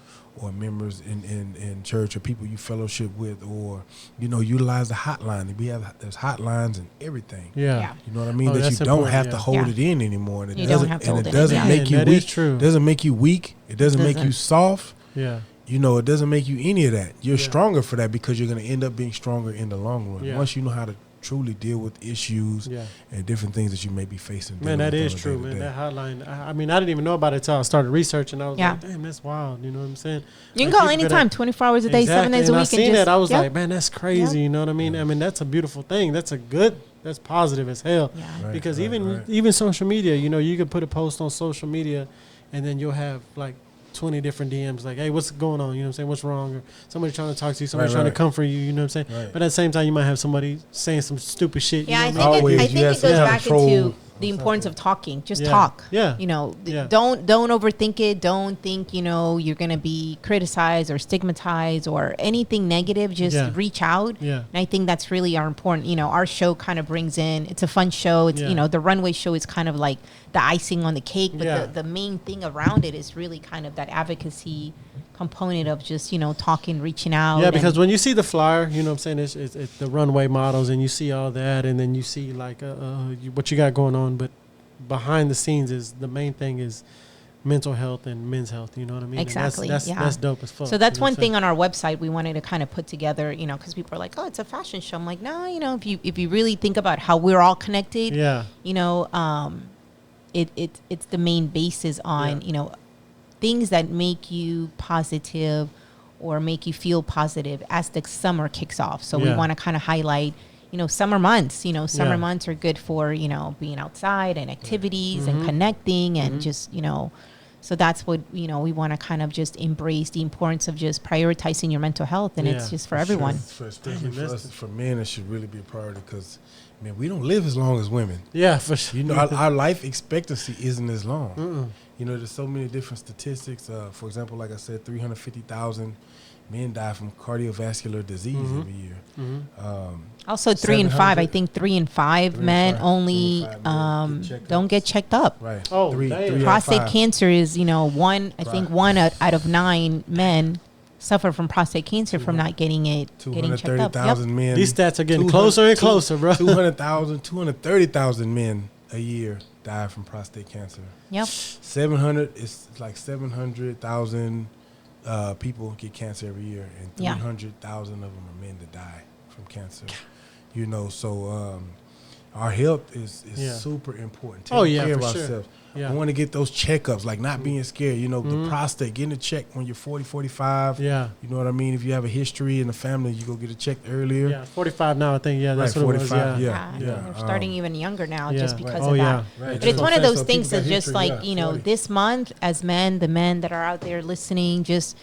or members in church or people you fellowship with, or, utilize the hotline. There's hotlines and everything. Yeah. You know what I mean? That you don't have to hold it in anymore. And it doesn't make you weak. Is true. It doesn't make you weak. It doesn't make you soft. Yeah. It doesn't make you any of that. You're stronger for that because you're going to end up being stronger in the long run. Once you know how to truly deal with issues and different things that you may be facing. Man, that is true, man. That hotline. I mean, I didn't even know about it until I started researching. I was like, damn, that's wild. You know what I'm saying? You can call anytime, 24 hours a day, 7 days a week. I seen that. I was like, man, that's crazy. You know what I mean? I mean, that's a beautiful thing. That's positive as hell. Yeah. Right, because even social media, you could put a post on social media and then you'll have like 20 different DMs like, hey, what's going on? You know what I'm saying? What's wrong? Or somebody trying to talk to you, somebody trying to comfort you, you know what I'm saying? Right. But at the same time, you might have somebody saying some stupid shit. Yeah, I think it goes back into the importance of talking. Just talk. Yeah. Don't overthink it. Don't think, you're going to be criticized or stigmatized or anything negative. Just reach out. Yeah. And I think that's really important. Our show kind of brings in, it's a fun show. It's, the runway show is kind of like the icing on the cake. But the main thing around it is really kind of that advocacy component of just, talking, reaching out. Yeah, because when you see the flyer, you know what I'm saying, it's the runway models and you see all that and then you see like what you got going on. But behind the scenes is the main thing is mental health and men's health. You know what I mean? Exactly. That's dope as fuck. So that's one thing on our website we wanted to kind of put together, because people are like, oh, it's a fashion show. I'm like, no, if you really think about how we're all connected, it's the main basis on, things that make you positive or make you feel positive as the summer kicks off. So we want to kind of highlight, summer months. Summer months are good for, being outside and activities and connecting and just, so that's what, we want to kind of just embrace the importance of just prioritizing your mental health. And it's just for everyone. Sure. Especially for us, for men, it should really be a priority because, man, we don't live as long as women. Yeah, for sure. Our life expectancy isn't as long. Mm-mm. There's so many different statistics. For example, like I said, 350,000 men die from cardiovascular disease every year. Mm-hmm. Also, 3 in 5. I think 3 in 5 men only don't get checked up. Right. Oh, prostate cancer is, one. I think 1 out of 9 men suffer from prostate cancer from not getting checked up. 230,000 men. These stats are getting closer and closer, bro. 230,000 men a year die from prostate cancer. Yep. 700,000 people get cancer every year, and 300,000 of them are men that die from cancer. So our health is super important. Taking care of ourselves. Yeah. I want to get those checkups, like not being scared. The prostate, getting a check when you're 40, 45. Yeah. You know what I mean? If you have a history in the family, you go get it checked earlier. Yeah, 45 now, I think. Yeah, that's what 45, it was. Yeah. We're starting even younger now just because of that. Right. But it's one of those things that just like, this month as men, the men that are out there listening, just,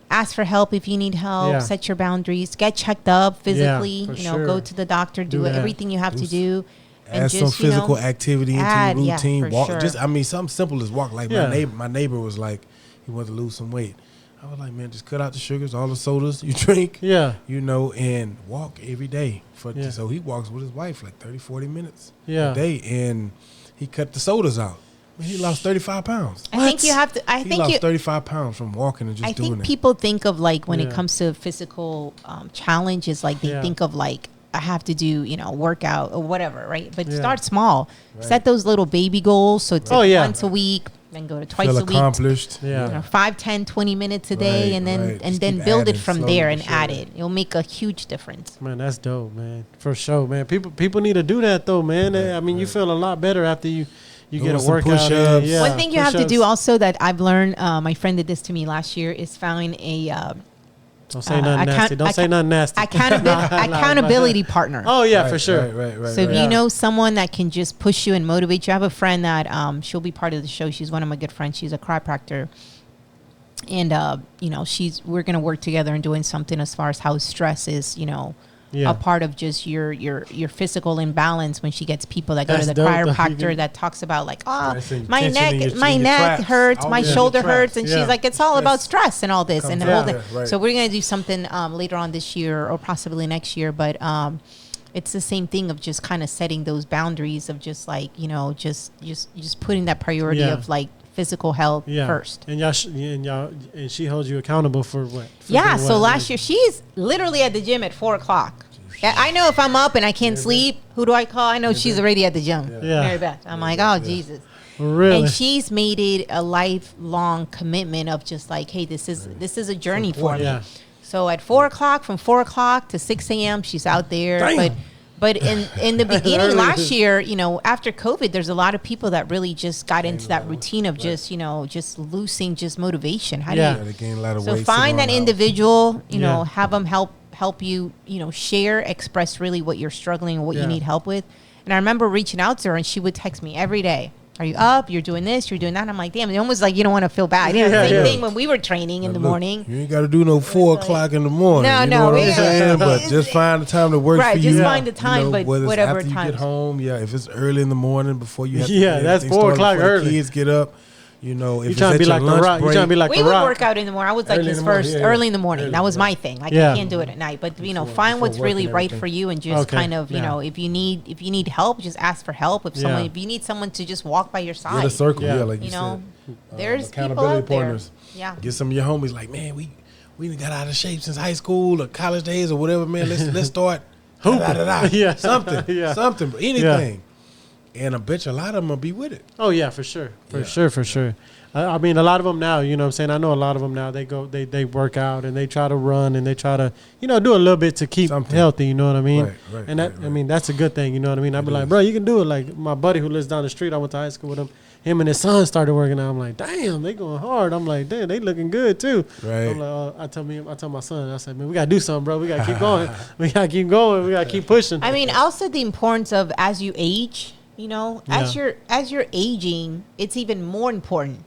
ask for help if you need help, set your boundaries, get checked up physically, go to the doctor, do everything you have to do. Add some physical activity into your routine. Walk, something simple as walk. Like my neighbor was like, he wanted to lose some weight. I was like, man, just cut out the sugars, all the sodas you drink. Yeah. And walk every day. So he walks with his wife like 30, 40 minutes a day. And he cut the sodas out. He lost 35 pounds. I think you have to. He lost 35 pounds from walking and just doing it. I think people think of like when it comes to physical challenges, like they think of like, I have to do, workout or whatever, right? But start small. Right. Set those little baby goals. So it's once a week, then go to twice a week. Accomplished. 5, 10, 20 minutes a day, and then build it from there and add it. It'll make a huge difference. Man, that's dope, man. For sure, man. People need to do that though, man. You feel a lot better after you get a workout. One thing you have to do also that I've learned, my friend did this to me last year, is find a Don't say nothing nasty. Don't say nothing nasty. Accountability partner. Oh yeah, for sure. Right. So if you know someone that can just push you and motivate you, I have a friend that she'll be part of the show. She's one of my good friends. She's a chiropractor, and we're gonna work together in doing something as far as how stress is, a part of just your physical imbalance when she gets people that go to the chiropractor that talks about like, my neck hurts, my shoulder hurts, and she's like, it's all about stress and all this and the whole thing. Right. So we're gonna do something later on this year or possibly next year, but it's the same thing of just kind of setting those boundaries of just like, just putting that priority of like physical health first. And she holds you accountable for what? So last year she's literally at the gym at 4:00. I know if I'm up and I can't sleep, who do I call? I know she's already at the gym. Mary Beth. I'm like, oh Jesus. Really? And she's made it a lifelong commitment of just like, hey, this is a journey for me. So at 4:00, from 4:00 to 6 a.m., she's out there. Damn. But in the beginning last year, after COVID, there's a lot of people that really just got into that routine of just losing just motivation. How do they gain a lot of weight. So find that individual, have them help you, share, express really what you're struggling and what you need help with. And I remember reaching out to her and she would text me every day. Are you up? You're doing this, you're doing that. And I'm like, damn, it's almost like you don't want to feel bad. Same thing when we were training in the morning. You ain't got to do no 4:00 in the morning. No, you know what I'm saying? But just find the time that works for you. Just find the time, but whatever after time. you get home, if it's early in the morning before you have to that's 4:00 early. The kids get up. If you trying to be like the Rock. You trying to be like the Rock. We would work out in the morning. I was like his first early in the morning. That was my thing. Like I can't do it at night. But find what's really right for you and just kind of if you need help, just ask for help. If you need someone to just walk by your side, get a circle. Like you said, there's accountability people out partners. There. Get some of your homies like, man, we got out of shape since high school or college days or whatever. Man, let's start hooping. Something, anything. And I bet you a lot of them will be with it. Oh, yeah, for sure. For sure. I mean, a lot of them now, you know what I'm saying? I know a lot of them now, they work out and they try to run and they try to, do a little bit to keep healthy, you know what I mean? Right. And I mean, that's a good thing, you know what I mean? I'd be like, bro, you can do it. Like my buddy who lives down the street, I went to high school with him and his son started working out. I'm like, damn, they going hard. I'm like, damn, they looking good too. Right. I'm like, I told my son, I said, man, we got to do something, bro. We got to keep going. We got to keep going. We got to keep pushing. I mean, also the importance of as you age, as you're aging, it's even more important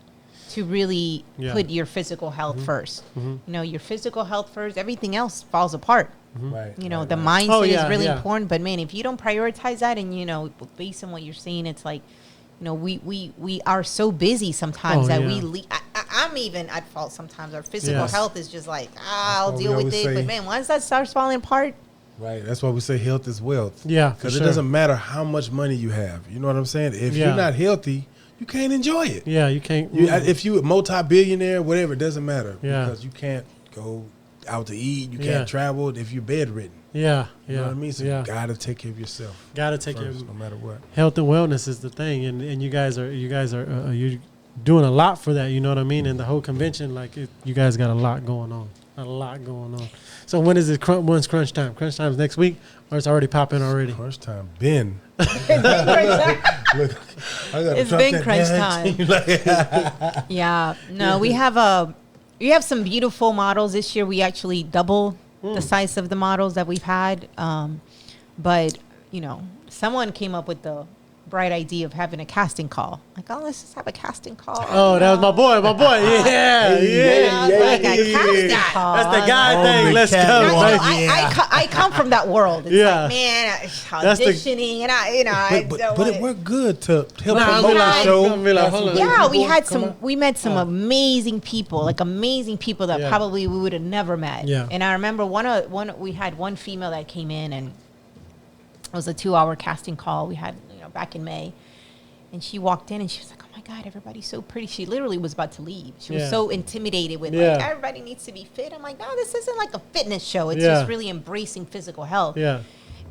to really put your physical health first. Your physical health first, everything else falls apart. The mindset is really important. But man, if you don't prioritize that and, based on what you're saying, it's like, we are so busy sometimes that I'm even at fault sometimes. Our physical health is just like, I'll deal with it. But man, once that starts falling apart, right. That's why we say health is wealth. Yeah. Because it doesn't matter how much money you have. You know what I'm saying? If you're not healthy, you can't enjoy it. Yeah, you can't. If you a multi-billionaire, whatever, it doesn't matter. Yeah. Because you can't go out to eat. You can't travel if you're bedridden. Yeah. You know what I mean? So you got to take care of yourself. Got to take care of no matter what. Health and wellness is the thing. And you guys are you're doing a lot for that. You know what I mean? And the whole convention, you guys got a lot going on. So when is it? When's crunch time? Crunch time is next week, or it's already popping already? Crunch time, Ben. It's been crunch time. Yeah. No, we have some beautiful models this year. We actually double the size of the models that we've had. But someone came up with the bright idea of having a casting call. Like, let's just have a casting call. Oh, that was my boy. Yeah. That's the guy thing. Let's go. I come from that world. It's like, man, auditioning, but it worked good to help promote our show. Yeah, we met some amazing people, that probably we would have never met. Yeah. And I remember we had one female that came in, and it was a 2-hour casting call we had back in May, and she walked in and she was like, oh my God, everybody's so pretty. She literally was about to leave. She was so intimidated with like, everybody needs to be fit. I'm like, no, this isn't like a fitness show. It's just really embracing physical health. Yeah.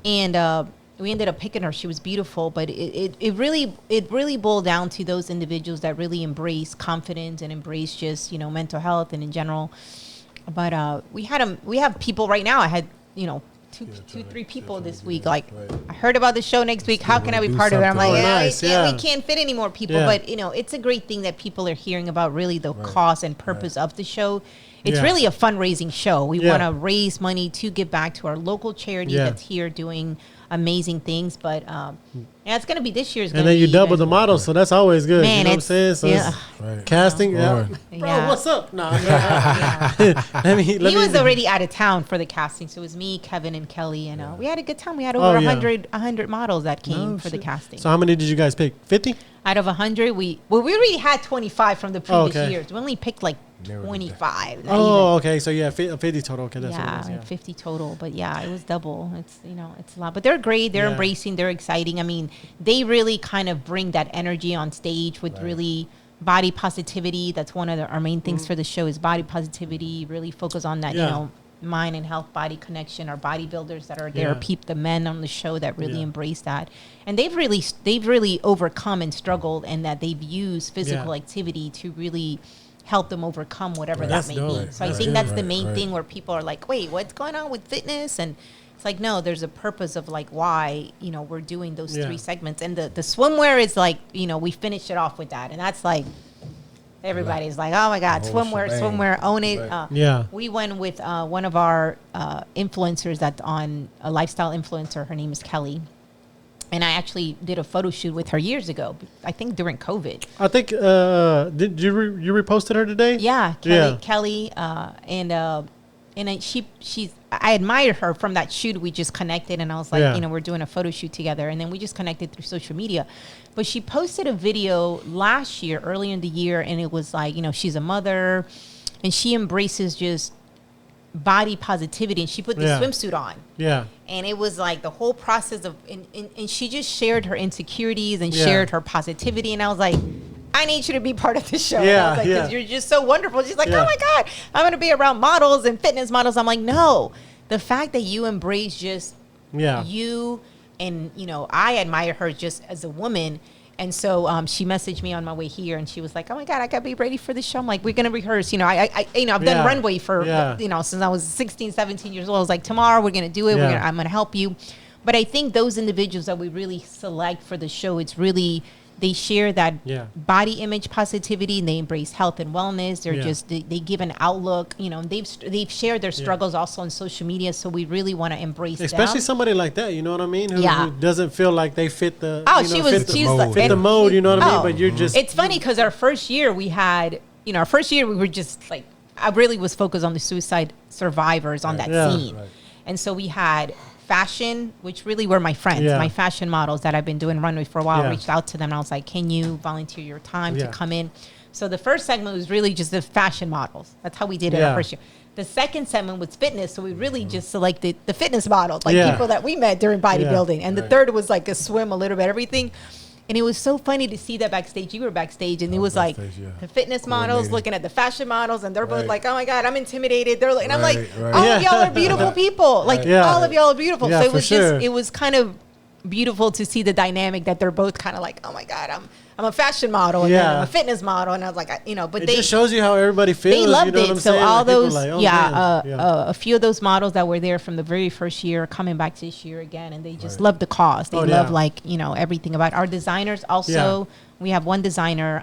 And we ended up picking her. She was beautiful, but it really boiled down to those individuals that really embrace confidence and embrace just mental health and in general. But we have people right now. I had three people this week. Like, I heard about the show next week. How can I be part of it? I'm like, we can't fit any more people. But it's a great thing that people are hearing about really the cause and purpose of the show. it's really a fundraising show. We want to raise money to give back to our local charity that's here doing amazing things. But it's going to be this year's. And then you double the models, so that's always good. Man, you know what I'm saying? So it's casting. Bro, what's up? No, he was already out of town for the casting, so it was me, Kevin, and Kelly, and we had a good time. We had over 100 models that came for the casting. So how many did you guys pick? 50? Out of 100, we already had 25 from the previous years. We only picked like 25. Okay. So 50 total. Okay, that's what it was, 50 total. But it was double. It's it's a lot. But they're great. They're embracing. They're exciting. I mean, they really kind of bring that energy on stage with really body positivity. That's one of our main things for the show is body positivity. Really focus on that. Mind and health body connection. Our bodybuilders that are there, the men on the show that really embrace that, and they've really overcome and struggled, and that they've used physical activity to really help them overcome whatever that may be. So I think that's the main thing where people are like, wait, what's going on with fitness? And it's like, no, there's a purpose of like why we're doing those 3 segments, and the swimwear is like we finished it off with that, and that's like. Everybody's like, oh my God, swimwear, own it. We went with one of our influencers that's on a lifestyle influencer. Her name is Kelly. And I actually did a photo shoot with her years ago. I think during COVID. I think, did you reposted her today? Yeah. Kelly. And I admired her from that shoot. We just connected, and I was like, we're doing a photo shoot together, and then we just connected through social media. But she posted a video last year, early in the year, and it was like, she's a mother, and she embraces just body positivity, and she put the swimsuit on. Yeah. And it was like the whole process of, and she just shared her insecurities and shared her positivity, and I was like, I need you to be part of the show. Yeah, because you're just so wonderful. She's like, oh my God, I'm going to be around models and fitness models. I'm like, no, the fact that you embrace just you, and I admire her just as a woman. And so she messaged me on my way here, and she was like, oh my God, I got to be ready for the show. I'm like, we're going to rehearse. I've done runway for, since I was 16, 17 years old. I was like, tomorrow we're going to do it. I'm going to help you. But I think those individuals that we really select for the show, it's really, they share that body image positivity, and they embrace health and wellness. They're just they give an outlook. They've shared their struggles also on social media. So we really want to embrace, especially somebody like that. You know what I mean? Who doesn't feel like they fit the fit the mode. You know what I mean? But you're just. It's funny because our first year we had we were just like, I really was focused on the suicide survivors on that scene, and so we had fashion, which really were my friends, my fashion models that I've been doing runway for a while. I reached out to them, and I was like, can you volunteer your time to come in? So the first segment was really just the fashion models. That's how we did it our first year. The second segment was fitness, so we really just selected the fitness models, like people that we met during bodybuilding. And the third was like a swim, a little bit, everything. And it was so funny to see that backstage. You were backstage, and it was like the fitness models looking at the fashion models, and they're both like, "Oh my God, I'm intimidated." They're like, and I'm like, "All of y'all are beautiful people. Like, all of y'all are beautiful." So it was it was kind of beautiful to see the dynamic that they're both kind of like, "Oh my God, I'm a fashion model, and then I'm a fitness model," and I was like, but it just shows you how everybody feels. They loved it. So all those, like, a few of those models that were there from the very first year coming back this year again, and they just love the cause. They love everything about our designers. Also, we have one designer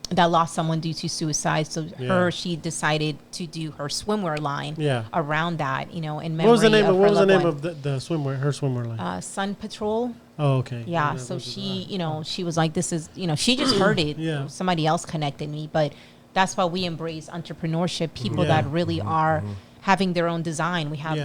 that lost someone due to suicide. So she decided to do her swimwear line around that, in memory. What was the name of the swimwear? Her swimwear line. Sun Patrol. Oh, okay. Yeah. So she, she was like, this is, she just heard it. Somebody else connected me, but that's why we embrace entrepreneurship. People that really are having their own design. We have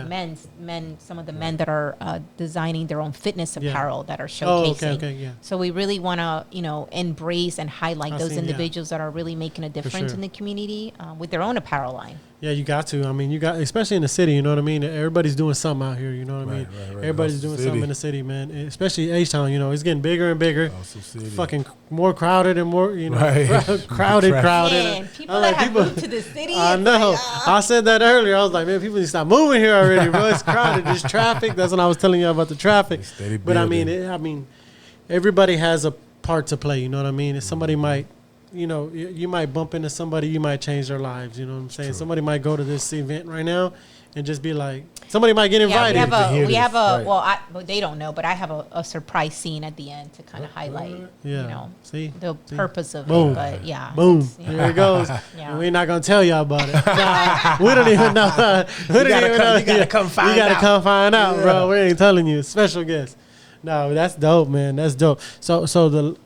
some of the men that are designing their own fitness apparel that are showcasing. So we really want to, embrace and highlight those individuals that are really making a difference in the community with their own apparel line. Yeah, you got to. I mean, especially in the city, you know what I mean? Everybody's doing something out here, you know what I mean? Everybody's doing something in the city, man. Especially H-Town, it's getting bigger and bigger. Fucking more crowded and more, crowded. Man, people that have moved to the city. I know. I said that earlier. I was like, man, people need to stop moving here already, bro. It's crowded. There's traffic. That's what I was telling you about the traffic. But I mean, everybody has a part to play, you know what I mean? If somebody might, you might bump into somebody, you might change their lives. You know what I'm saying? True. Somebody might go to this event right now and just be like, Somebody might get invited. Well, they don't know, but I have a surprise scene at the end to kind of highlight, the purpose of it. But boom, here it goes. We're not gonna tell y'all about it. We don't even know. You gotta come find out, bro. We ain't telling you. Special guest. No, that's dope, man. That's dope. So the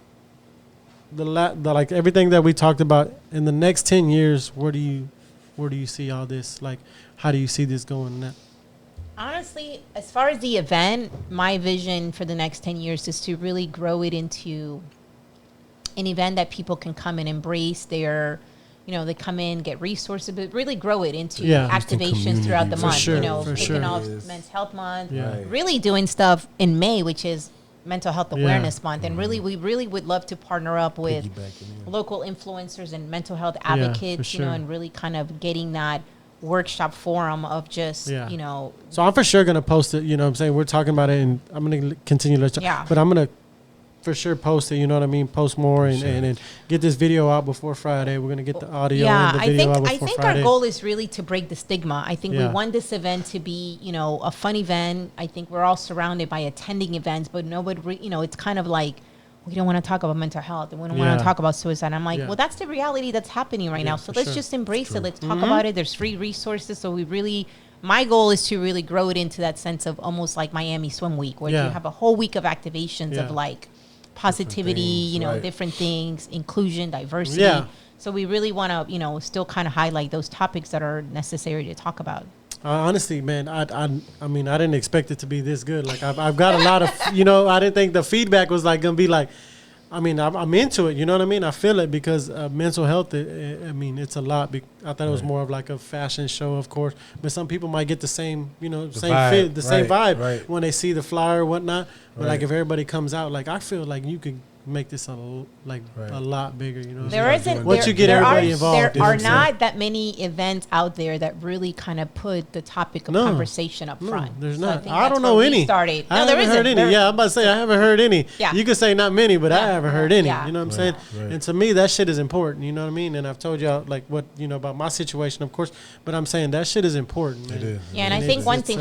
like everything that we talked about in the next 10 years, where do you see all this? Like, how do you see this going now? Honestly, as far as the event, my vision for the next 10 years is to really grow it into an event that people can come and embrace their, they come in, get resources, but really grow it into activations throughout the month. Kicking off Men's Health Month, really doing stuff in May, which is Mental Health Awareness Month. And really, we really would love to partner up with local influencers and mental health advocates, and really kind of getting that workshop forum of just, So I'm for sure going to post it, what I'm saying? We're talking about it, and I'm going to continue to but I'm going to for sure post it, you know what I mean? Post more and get this video out before Friday. We're going to get the audio and the video out before Friday. I think our goal is really to break the stigma. I think we want this event to be, a fun event. I think we're all surrounded by attending events, but nobody, it's kind of like, we don't want to talk about mental health and we don't want to talk about suicide. I'm like, well, that's the reality that's happening right now. So let's just embrace it. Let's talk about it. There's free resources. So my goal is to really grow it into that sense of almost like Miami Swim Week, where you have a whole week of activations of like positivity, different things, inclusion, diversity. So we really want to, still kind of highlight those topics that are necessary to talk about. Honestly, man, I mean, I didn't expect it to be this good. Like, I've got a lot of, I didn't think the feedback was like going to be like, I mean, I'm into it. You know what I mean? I feel it because mental health, I mean, it's a lot. I thought it was more of like a fashion show, of course. But some people might get the same, same vibe when they see the flyer or whatnot. But like if everybody comes out, like I feel like you could make this a lot bigger, Once you get everybody involved. There are not that many events out there that really kind of put the topic of conversation up front. There's not. I don't know any. I haven't heard any. I'm about to say I haven't heard any. You could say not many, but I haven't heard any. You know what I'm saying? And to me, that shit is important. You know what I mean? And I've told y'all like what about my situation, of course. But I'm saying that shit is important, man. It is. Yeah, and I think one thing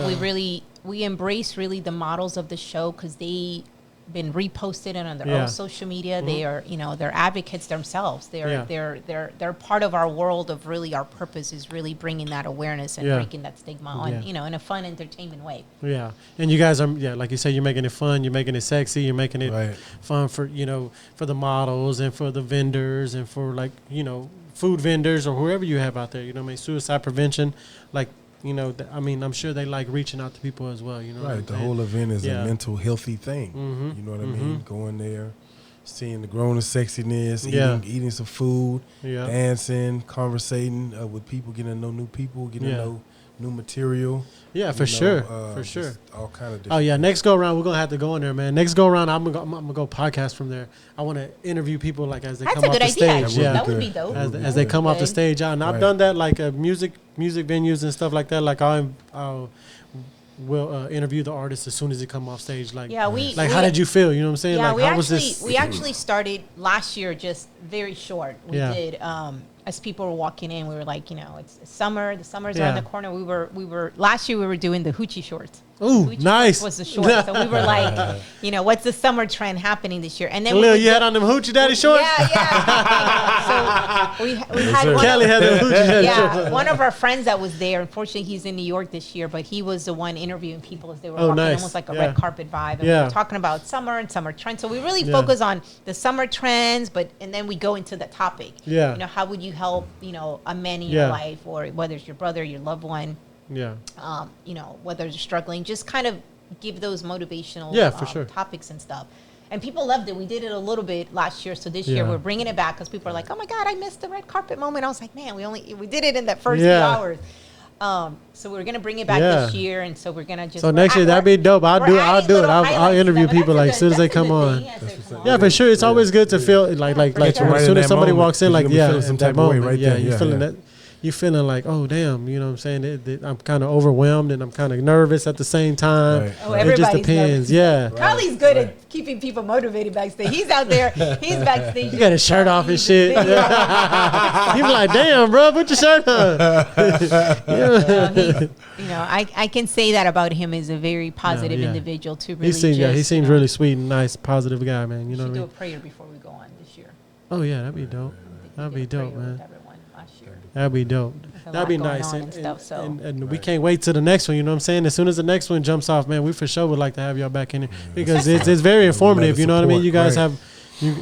we embrace really the models of the show because they been reposted and on their own social media. They are, they're advocates themselves. They're part of our world of really our purpose is really bringing that awareness and breaking that stigma on, in a fun entertainment way. Yeah. And you guys are, like you said, you're making it fun. You're making it sexy. You're making it fun for, for the models and for the vendors and for like, food vendors or whoever you have out there, suicide prevention, like, I mean, I'm sure they like reaching out to people as well, Right. The whole event is a mental healthy thing. You know what I mean? Going there, seeing the grown sexiness, eating some food, dancing, conversating with people, getting to know new people, getting to know new material. Yeah, for sure. All kind of different. Oh, yeah. Next go around, we're going to have to go in there, man. Next go around, I'm going to go podcast from there. I want to interview people like as they come off the stage. That would be dope. As they come off the stage. And I've done that like music venues and stuff like that. Like I'll interview the artist as soon as they come off stage. Like, how did you feel? You know what I'm saying? Yeah, like, we actually started last year just very short. We did as people were walking in, we were like, it's summer. The summer's around the corner. We were last year we were doing the hoochie shorts. Ooh, nice. Was the short. So we were like, what's the summer trend happening this year? And then Khalil, you had on them hoochie daddy shorts? So we had Kelly had the hoochie daddy shorts. One of our friends that was there, unfortunately he's in New York this year, but he was the one interviewing people as they were walking, almost like a red carpet vibe. And we were talking about summer and summer trends. So we really focus on the summer trends, and then we go into the topic. Yeah. How would you help, a man in your life, or whether it's your brother, your loved one. Yeah. Whether they're struggling, just kind of give those motivational topics and stuff. And people loved it. We did it a little bit last year. So this year we're bringing it back because people are like, oh my God, I missed the red carpet moment. I was like, man, we did it in that first few hours. So we're going to bring it back this year. And so we're going to just. So next year, that'd be dope. I'll do it. I'll interview people like as soon as they come on. Yeah, for sure. It's always good to feel like as soon as somebody walks in, like, that moment. Yeah, you're feeling that. you feeling like, oh damn, you know what I'm saying? I'm kind of overwhelmed and I'm kind of nervous at the same time. Right. Oh, it just depends. Nervous. Yeah. Right. Carly's good at keeping people motivated backstage. He's out there. He's backstage. He got his shirt off and shit. He was like, damn, bro, put your shirt on. I can say that about him. Is a very positive individual too. Really he seems really sweet and nice, positive guy, man. You know what I mean? Do a prayer before we go on this year. Oh yeah, that'd be dope. That'd be dope, man. That'd be dope. That'd be nice. And we can't wait till the next one. You know what I'm saying? As soon as the next one jumps off, man, we for sure would like to have y'all back in it because it's very informative. You know what I mean? You guys have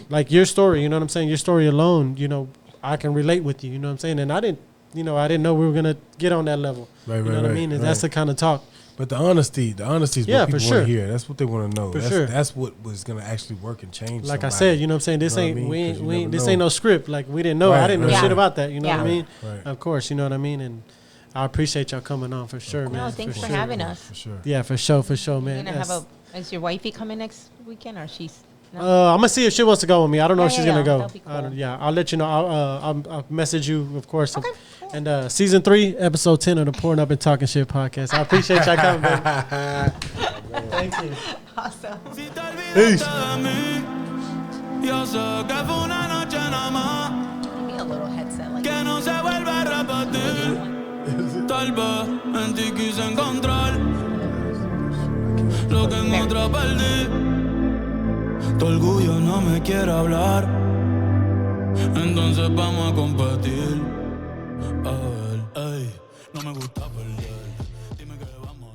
like your story. You know what I'm saying? Your story alone. You know, I can relate with you. You know what I'm saying? And I didn't know we were gonna get on that level. You know what I mean? And that's the kind of talk. But the honesty is what people want to hear. That's what they want to know. That's what was going to actually work and change. Like I said, you know what I'm saying? This ain't no script. Like we didn't know. I didn't know shit about that. You know what I mean? Right. Of course, you know what I mean? And I appreciate y'all coming on for sure, man. No, thanks for having us. For sure. Yeah, for sure, man. You're gonna is your wifey coming next weekend or she's? No? I'm gonna see if she wants to go with me. I don't know if she's gonna go. Cool. I'll let you know. I'll message you, of course. Okay. And season 3, episode 10 of the Pouring Up and Talking Shit podcast. I appreciate y'all coming, baby. Thank you. Awesome. Peace. Give me a little headset like Tal vez en ti quise encontrar lo que en otra perdí. Tu orgullo no me quiere hablar, entonces vamos a competir. A ver, ey, no me gusta perder. Dime que vamos.